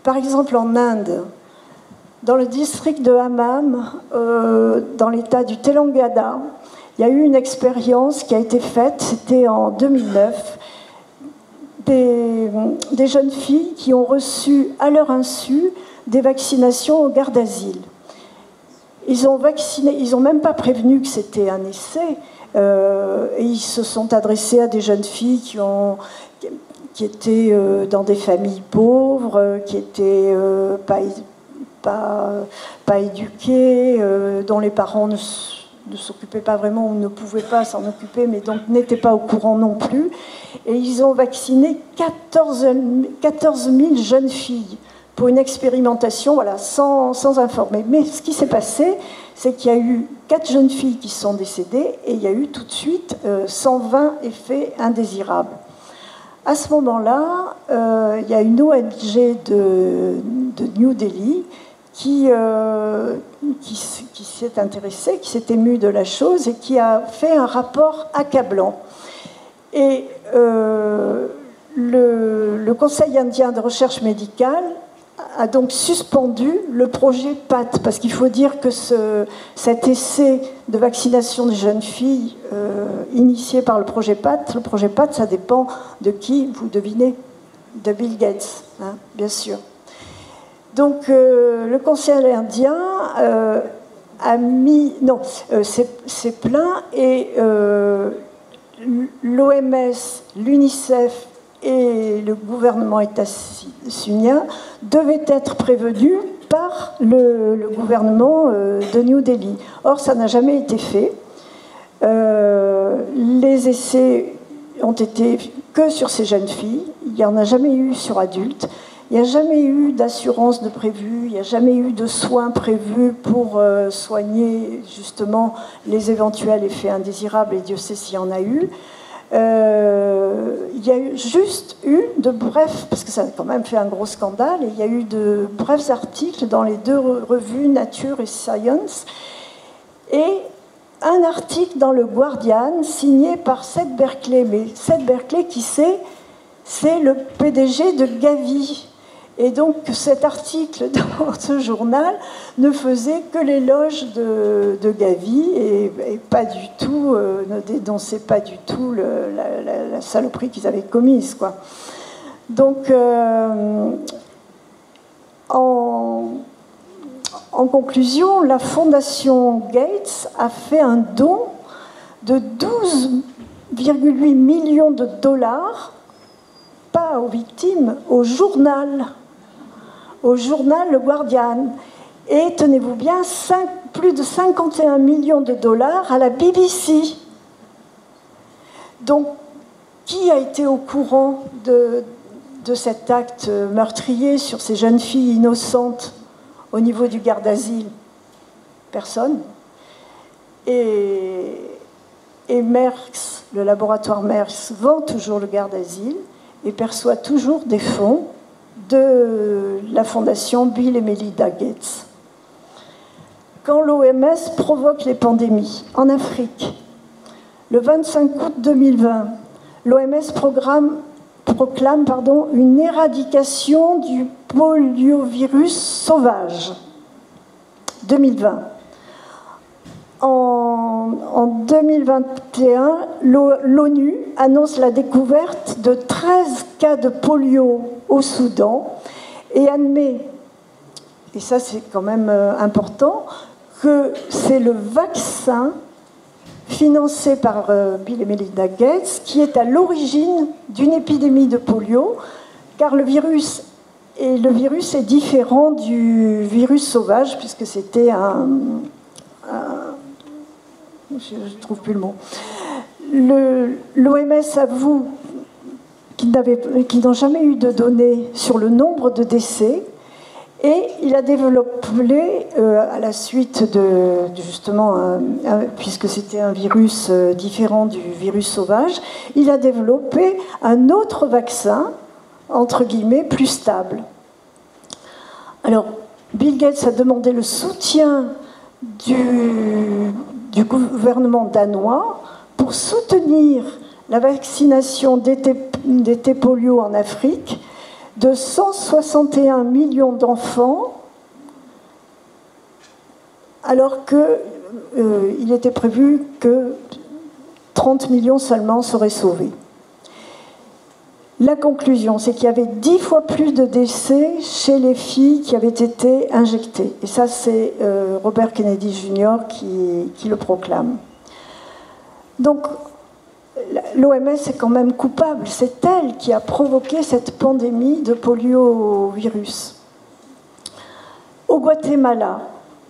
Par exemple, en Inde, dans le district de Hammam, dans l'état du Telangana, il y a eu une expérience qui a été faite, c'était en 2009, des jeunes filles qui ont reçu à leur insu des vaccinations au garde d'asile. Ils ont vacciné, ils n'ont même pas prévenu que c'était un essai, et ils se sont adressés à des jeunes filles qui étaient dans des familles pauvres, qui n'étaient pas éduquées, dont les parents ne s'occupaient pas vraiment ou ne pouvaient pas s'en occuper, mais donc n'étaient pas au courant non plus. Et ils ont vacciné 14 000 jeunes filles pour une expérimentation, voilà, sans informer. Mais ce qui s'est passé, c'est qu'il y a eu 4 jeunes filles qui sont décédées et il y a eu tout de suite 120 effets indésirables. À ce moment-là, il y a une ONG de New Delhi qui s'est intéressée, qui s'est émue de la chose et qui a fait un rapport accablant. Et le Conseil indien de recherche médicale a donc suspendu le projet PAT, parce qu'il faut dire que cet essai de vaccination des jeunes filles initié par le projet PAT, ça dépend de qui, vous devinez, de Bill Gates, hein, bien sûr. Donc le Conseil indien s'est plaint et l'OMS, l'UNICEF et le gouvernement états-unien devaient être prévenus par le gouvernement de New Delhi. Or, ça n'a jamais été fait. Les essais ont été que sur ces jeunes filles. Il n'y en a jamais eu sur adultes. Il n'y a jamais eu d'assurance de prévu, il n'y a jamais eu de soins prévus pour soigner justement les éventuels effets indésirables, et Dieu sait s'il y en a eu. Il y a juste eu de brefs, parce que ça a quand même fait un gros scandale, et il y a eu de brefs articles dans les 2 revues Nature et Science, et un article dans le Guardian signé par Seth Berkley. Mais Seth Berkley, qui c'est le PDG de Gavi. Et donc cet article dans ce journal ne faisait que l'éloge de Gavi et pas du tout, ne dénonçait pas du tout la saloperie qu'ils avaient commise, quoi. Donc en conclusion, la fondation Gates a fait un don de 12,8 millions de dollars, pas aux victimes, au journal Le Guardian. Et tenez-vous bien, plus de 51 millions de dollars à la BBC. Donc, qui a été au courant de cet acte meurtrier sur ces jeunes filles innocentes au niveau du garde d'asile? Personne. Et Merck, le laboratoire Merck, vend toujours le garde d'asile et perçoit toujours des fonds de la fondation Bill et Melinda Gates. Quand l'OMS provoque les pandémies en Afrique, le 25 août 2020, l'OMS proclame une éradication du poliovirus sauvage. 2020. En 2021, l'ONU annonce la découverte de 13 cas de polio au Soudan et admet, et ça c'est quand même important, que c'est le vaccin financé par Bill et Melinda Gates qui est à l'origine d'une épidémie de polio, car le virus Et le virus est différent du virus sauvage, puisque c'était je ne trouve plus le mot. L'OMS avoue qu'ils n'ont jamais eu de données sur le nombre de décès, et il a développé, à la suite de justement, puisque c'était un virus différent du virus sauvage, il a développé un autre vaccin, entre guillemets, plus stable. Alors, Bill Gates a demandé le soutien du gouvernement danois pour soutenir la vaccination d'été polio en Afrique de 161 millions d'enfants, alors qu'il était prévu que 30 millions seulement seraient sauvés. La conclusion, c'est qu'il y avait 10 fois plus de décès chez les filles qui avaient été injectées. Et ça, c'est Robert Kennedy Jr. qui le proclame. Donc, l'OMS est quand même coupable. C'est elle qui a provoqué cette pandémie de poliovirus. Au Guatemala,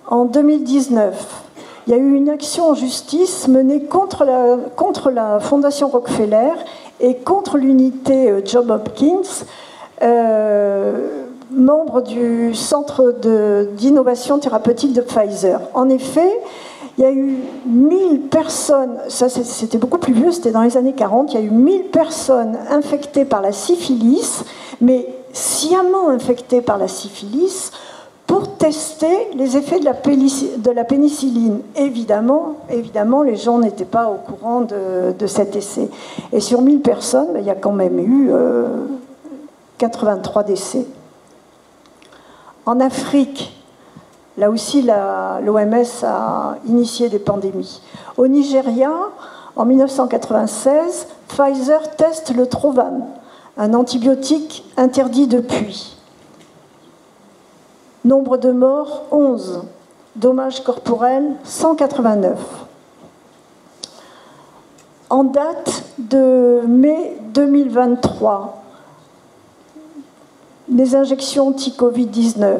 en 2019, il y a eu une action en justice menée contre la Fondation Rockefeller et contre l'unité Johns Hopkins, membre du centre d'innovation thérapeutique de Pfizer. En effet, il y a eu 1000 personnes, ça c'était beaucoup plus vieux, c'était dans les années 40, il y a eu 1000 personnes infectées par la syphilis, mais sciemment infectées par la syphilis, pour tester les effets de la pénicilline. Évidemment, les gens n'étaient pas au courant de cet essai. Et sur 1000 personnes, il y a quand même eu 83 décès. En Afrique, là aussi, l'OMS a initié des pandémies. Au Nigeria, en 1996, Pfizer teste le Trovan, un antibiotique interdit depuis. Nombre de morts, 11. Dommages corporels, 189. En date de mai 2023, les injections anti-Covid-19,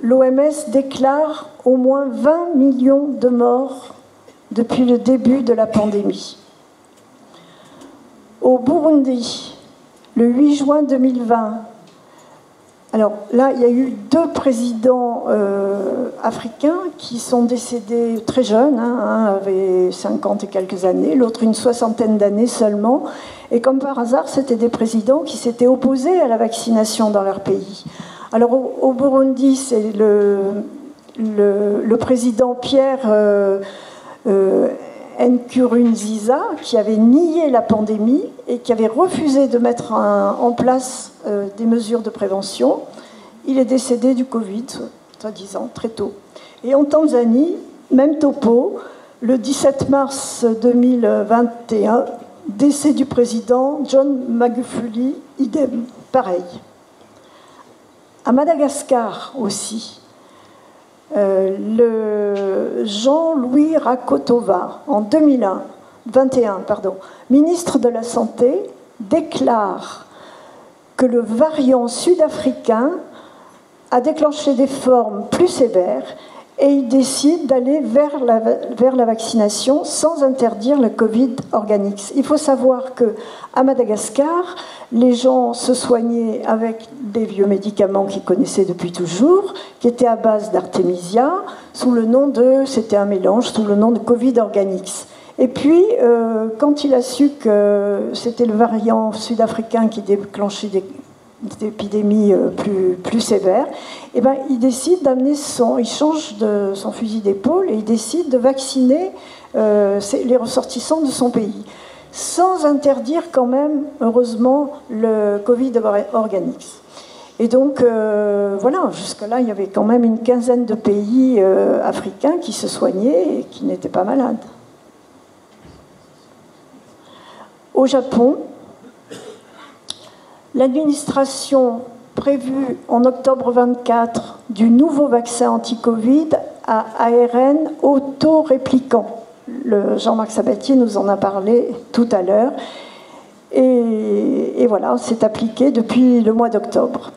l'OMS déclare au moins 20 millions de morts depuis le début de la pandémie. Au Burundi, le 8 juin 2020, alors là, il y a eu 2 présidents africains qui sont décédés très jeunes. Un avait 50 et quelques années, l'autre une soixantaine d'années seulement. Et comme par hasard, c'était des présidents qui s'étaient opposés à la vaccination dans leur pays. Alors au Burundi, c'est le président Pierre Nkurunziza qui avait nié la pandémie et qui avait refusé de mettre en place des mesures de prévention. Il est décédé du Covid, soi-disant, très tôt. Et en Tanzanie, même topo, le 17 mars 2021, décès du président John Magufuli, idem, pareil. À Madagascar aussi, le Jean-Louis Rakotova, en 2021, ministre de la Santé, déclare que le variant sud-africain a déclenché des formes plus sévères et il décide d'aller vers la vaccination sans interdire le Covid organique. Il faut savoir qu'à Madagascar, les gens se soignaient avec des vieux médicaments qu'ils connaissaient depuis toujours, qui étaient à base d'artémisia, c'était un mélange, sous le nom de Covid organique. Et puis, quand il a su que c'était le variant sud-africain qui déclenchait des épidémies plus sévères, eh ben, il décide il change de son fusil d'épaule et il décide de vacciner les ressortissants de son pays, sans interdire quand même, heureusement, le Covid organique. Et donc, voilà, jusque-là, il y avait quand même une quinzaine de pays africains qui se soignaient et qui n'étaient pas malades. Au Japon, l'administration prévue en octobre 24 du nouveau vaccin anti-Covid à ARN auto-répliquant. Jean-Marc Sabatier nous en a parlé tout à l'heure. Et voilà, c'est appliqué depuis le mois d'octobre.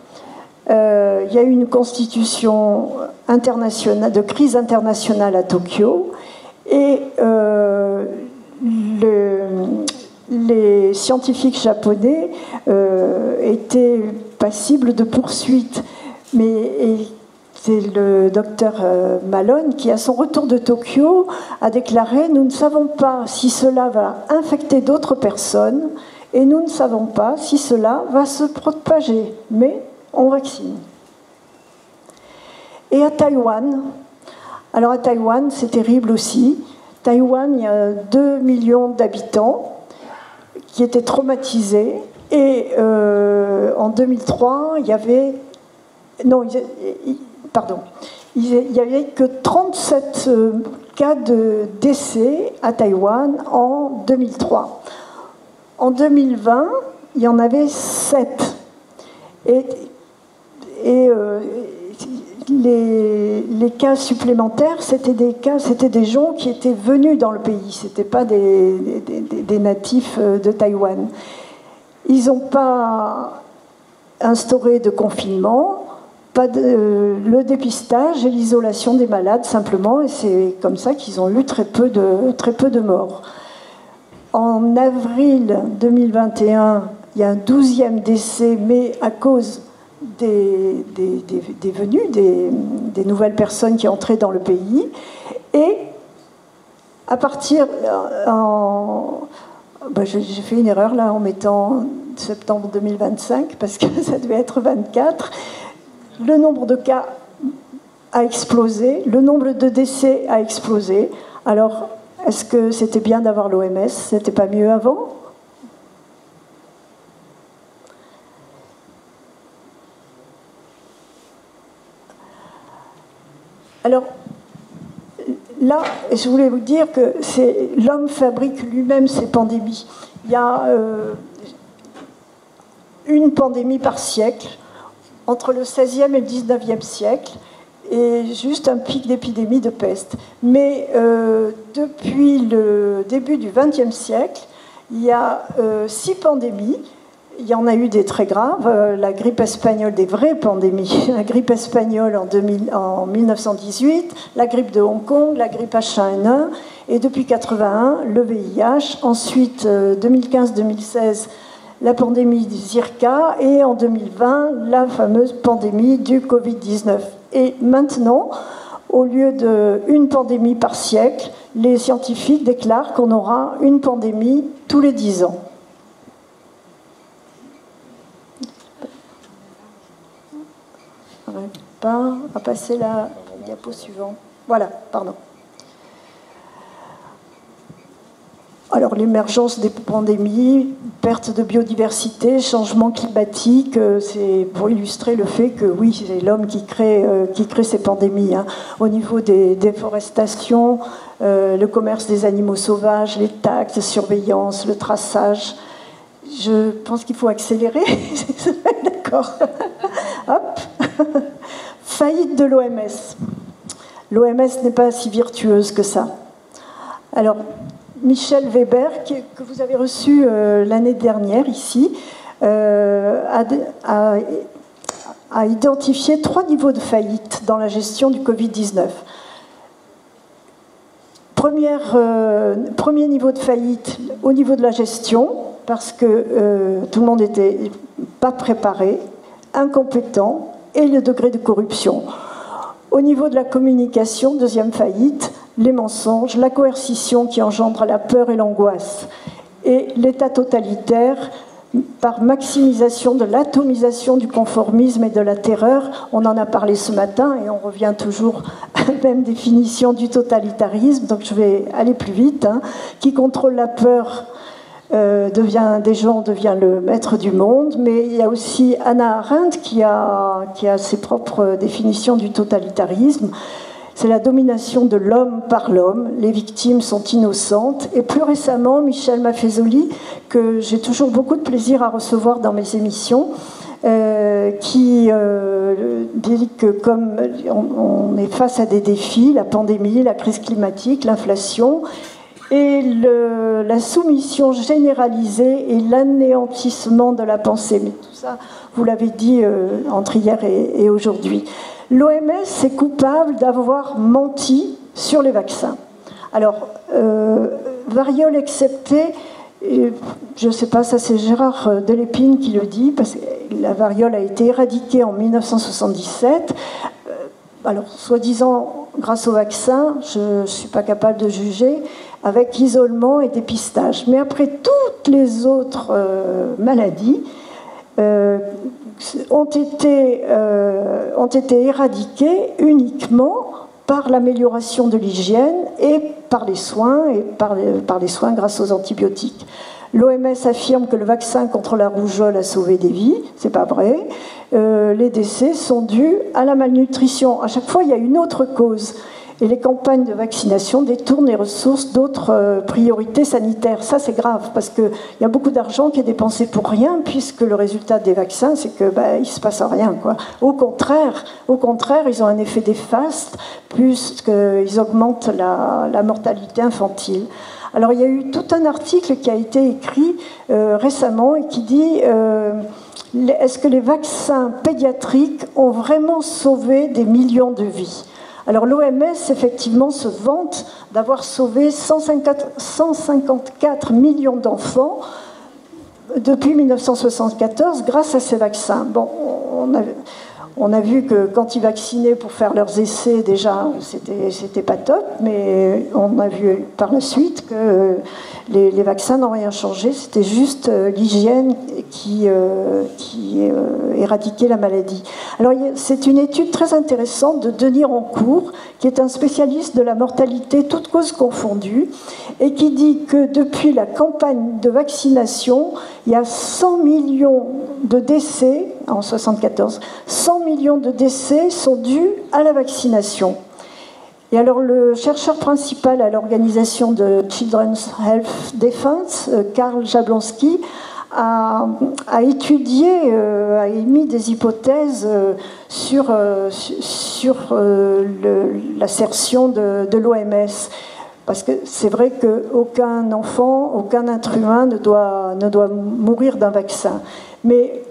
il y a eu une constitution internationale, de crise internationale à Tokyo, et les scientifiques japonais étaient passibles de poursuites. Mais c'est le docteur Malone qui, à son retour de Tokyo, a déclaré « Nous ne savons pas si cela va infecter d'autres personnes et nous ne savons pas si cela va se propager, mais on vaccine. » Et à Taïwan, alors à Taïwan, c'est terrible aussi. Taïwan, il y a 2 millions d'habitants qui étaient traumatisés. Et en 2003, il y avait... Non, pardon. Il n'y avait que 37 cas de décès à Taïwan en 2003. En 2020, il y en avait 7. Et les cas supplémentaires, c'était des gens qui étaient venus dans le pays, ce n'étaient pas des natifs de Taïwan. Ils n'ont pas instauré de confinement, pas le dépistage et l'isolation des malades simplement, et c'est comme ça qu'ils ont eu très peu de morts. En avril 2021, il y a un 12e décès, mais à cause des venues, des nouvelles personnes qui entraient dans le pays. Et à partir... j'ai fait une erreur là en mettant septembre 2025, parce que ça devait être 24. Le nombre de cas a explosé, le nombre de décès a explosé. Alors, est-ce que c'était bien d'avoir l'OMS? C'était pas mieux avant? Alors, là, je voulais vous dire que l'homme fabrique lui-même ses pandémies. Il y a une pandémie par siècle, entre le XVIe et le XIXe siècle, et juste un pic d'épidémie de peste. Mais depuis le début du XXe siècle, il y a 6 pandémies. Il y en a eu des très graves, la grippe espagnole, des vraies pandémies, la grippe espagnole en 1918, la grippe de Hong Kong, la grippe H1N1, et depuis 1981, le VIH, ensuite 2015-2016, la pandémie du Zika, et en 2020, la fameuse pandémie du Covid-19. Et maintenant, au lieu d'une pandémie par siècle, les scientifiques déclarent qu'on aura une pandémie tous les 10 ans. On va passer la diapo suivante. Voilà, pardon. Alors, l'émergence des pandémies, perte de biodiversité, changement climatique, c'est pour illustrer le fait que oui, c'est l'homme qui crée ces pandémies. Hein. Au niveau des déforestations, le commerce des animaux sauvages, les taxes de surveillance, le traçage. Je pense qu'il faut accélérer. D'accord. Hop. Faillite de l'OMS. L'OMS n'est pas si virtueuse que ça. Alors, Michel Weber, que vous avez reçu l'année dernière ici, a identifié 3 niveaux de faillite dans la gestion du Covid-19. Premier niveau de faillite au niveau de la gestion, parce que tout le monde n'était pas préparé, incompétent, et le degré de corruption. Au niveau de la communication, deuxième faillite, les mensonges, la coercition qui engendre la peur et l'angoisse, et l'État totalitaire par maximisation de l'atomisation du conformisme et de la terreur. On en a parlé ce matin et on revient toujours à la même définition du totalitarisme, donc je vais aller plus vite. Hein. Qui contrôle la peur devient le maître du monde, mais il y a aussi Hannah Arendt qui a ses propres définitions du totalitarisme. C'est la domination de l'homme par l'homme, les victimes sont innocentes, et plus récemment, Michel Maffezoli, que j'ai toujours beaucoup de plaisir à recevoir dans mes émissions, qui dit que comme on est face à des défis, la pandémie, la crise climatique, l'inflation, et la soumission généralisée et l'anéantissement de la pensée. Mais tout ça, vous l'avez dit entre hier et aujourd'hui. L'OMS est coupable d'avoir menti sur les vaccins. Alors, variole exceptée, je ne sais pas, ça c'est Gérard Delépine qui le dit, parce que la variole a été éradiquée en 1977. Alors, soi-disant, grâce au vaccin, je ne suis pas capable de juger, avec isolement et dépistage. Mais après, toutes les autres maladies ont été éradiquées uniquement par l'amélioration de l'hygiène et par les soins, grâce aux antibiotiques. L'OMS affirme que le vaccin contre la rougeole a sauvé des vies. C'est pas vrai. Les décès sont dus à la malnutrition. À chaque fois, il y a une autre cause. Et les campagnes de vaccination détournent les ressources d'autres priorités sanitaires. Ça, c'est grave, parce qu'il y a beaucoup d'argent qui est dépensé pour rien, puisque le résultat des vaccins, c'est qu'il ne se passe rien, quoi. Au contraire, ils ont un effet néfaste, puisqu'ils augmentent la mortalité infantile. Alors, il y a eu tout un article qui a été écrit récemment et qui dit est-ce que les vaccins pédiatriques ont vraiment sauvé des millions de vies ? Alors l'OMS, effectivement, se vante d'avoir sauvé 154 millions d'enfants depuis 1974 grâce à ces vaccins. Bon, on a vu que quand ils vaccinaient pour faire leurs essais, déjà, c'était pas top, mais on a vu par la suite que les vaccins n'ont rien changé. C'était juste l'hygiène qui éradiquait la maladie. Alors, c'est une étude très intéressante de Denis Rancourt, qui est un spécialiste de la mortalité, toutes causes confondues, et qui dit que depuis la campagne de vaccination, il y a 100 millions de décès, en 1974, 100 millions de décès sont dus à la vaccination. Et alors le chercheur principal à l'organisation de Children's Health Defense, Karl Jablonski, a étudié, a émis des hypothèses sur l'assertion de l'OMS. Parce que c'est vrai qu'aucun enfant, aucun être humain ne doit mourir d'un vaccin. Mais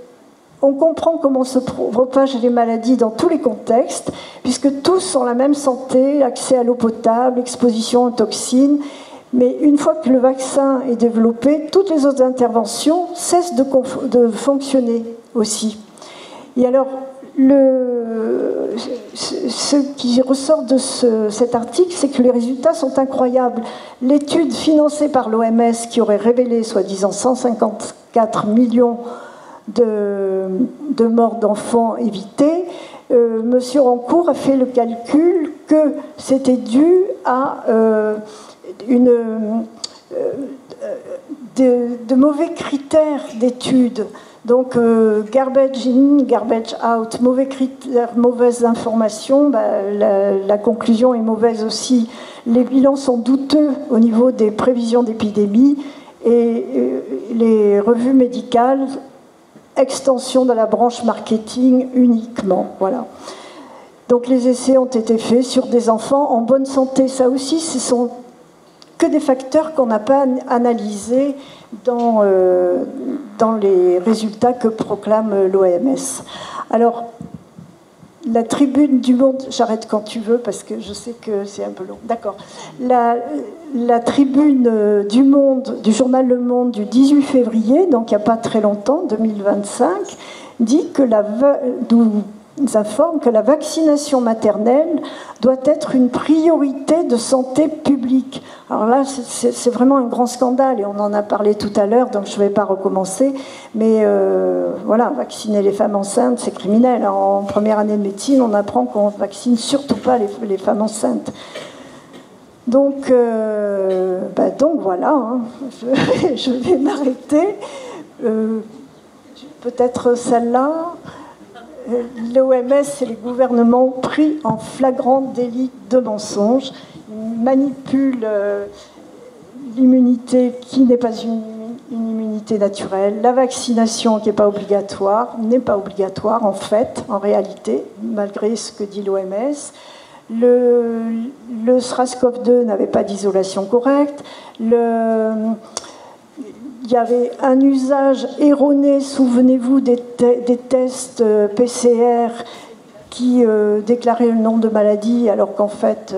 on comprend comment se propagent les maladies dans tous les contextes, puisque tous ont la même santé, accès à l'eau potable, exposition aux toxines. Mais une fois que le vaccin est développé, toutes les autres interventions cessent de fonctionner aussi. Et alors, ce qui ressort de cet article, c'est que les résultats sont incroyables. L'étude financée par l'OMS, qui aurait révélé, soi-disant, 154 millions de morts d'enfants évités, Monsieur Rancourt a fait le calcul que c'était dû à de mauvais critères d'études. Donc, garbage in, garbage out, mauvais critères, mauvaises informations, la conclusion est mauvaise aussi. Les bilans sont douteux au niveau des prévisions d'épidémie et les revues médicales, extension de la branche marketing uniquement. Voilà. Donc, les essais ont été faits sur des enfants en bonne santé. Ça aussi, ce sont que des facteurs qu'on n'a pas analysés dans les résultats que proclame l'OMS. Alors, la tribune du Monde, j'arrête quand tu veux parce que je sais que c'est un peu long. D'accord. La tribune du Monde, du journal Le Monde du 18 février, donc il n'y a pas très longtemps, 2025, dit que nous informe que la vaccination maternelle doit être une priorité de santé publique. Alors là, c'est vraiment un grand scandale et on en a parlé tout à l'heure, donc je ne vais pas recommencer. Mais voilà, vacciner les femmes enceintes, c'est criminel. En première année de médecine, on apprend qu'on ne vaccine surtout pas les femmes enceintes. Donc voilà, hein, je vais m'arrêter. Peut-être celle-là. L'OMS et les gouvernements pris en flagrant délit de mensonge. Ils manipulent l'immunité qui n'est pas une immunité naturelle. La vaccination qui n'est pas obligatoire en fait, en réalité, malgré ce que dit l'OMS. Le SRAS-CoV-2 n'avait pas d'isolation correcte. Il y avait un usage erroné, souvenez-vous, des tests PCR qui déclaraient le nombre de maladies, alors qu'en fait,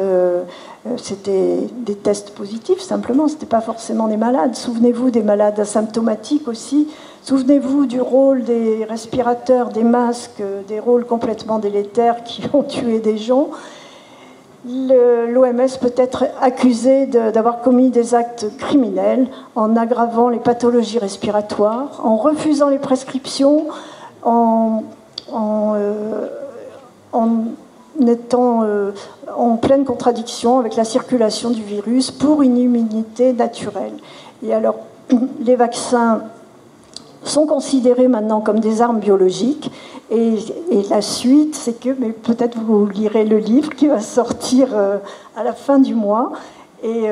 c'était des tests positifs, simplement. Ce n'était pas forcément des malades. Souvenez-vous des malades asymptomatiques aussi. Souvenez-vous du rôle des respirateurs, des masques, des rôles complètement délétères qui ont tué des gens. L'OMS peut être accusée d'avoir commis des actes criminels en aggravant les pathologies respiratoires, en refusant les prescriptions, en étant en pleine contradiction avec la circulation du virus pour une immunité naturelle. Et alors, les vaccins sont considérés maintenant comme des armes biologiques. Et la suite, c'est que, mais peut-être vous lirez le livre qui va sortir à la fin du mois, et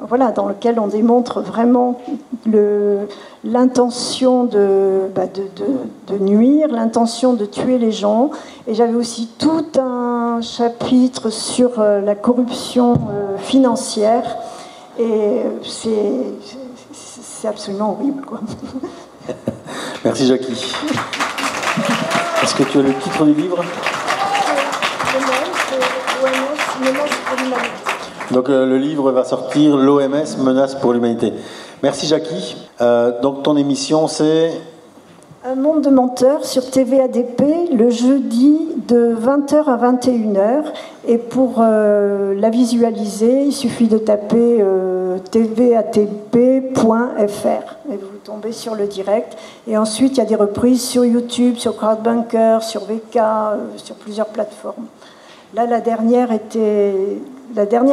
voilà, dans lequel on démontre vraiment l'intention de nuire, l'intention de tuer les gens. Et j'avais aussi tout un chapitre sur la corruption financière, et c'est absolument horrible, quoi. Merci Jackie. Est-ce que tu as le titre du livre? Donc le livre va sortir, l'OMS menace pour l'humanité. Merci Jackie. Donc ton émission c'est Un monde de menteurs sur TVADP le jeudi de 20h à 21h. Et pour la visualiser, il suffit de taper tvatp.fr et vous tombez sur le direct. Et ensuite, il y a des reprises sur YouTube, sur Crowdbunker, sur VK, sur plusieurs plateformes. Là, la dernière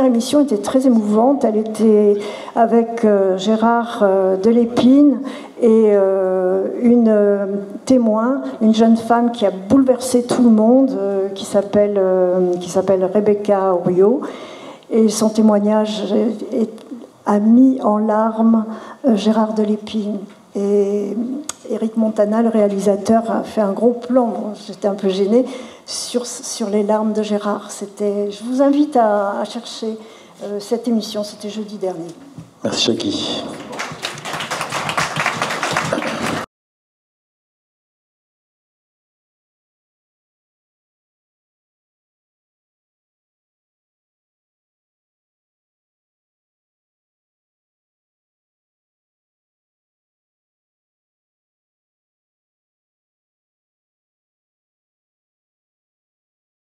émission était très émouvante. Elle était avec Gérard Delépine et une témoin, une jeune femme qui a bouleversé tout le monde, qui s'appelle Rebecca Rio. Et son témoignage a mis en larmes Gérard Delépine. Et Eric Montana, le réalisateur, a fait un gros plan. Bon, j'étais un peu gênée sur les larmes de Gérard. Je vous invite à chercher cette émission. C'était jeudi dernier. Merci Jackie.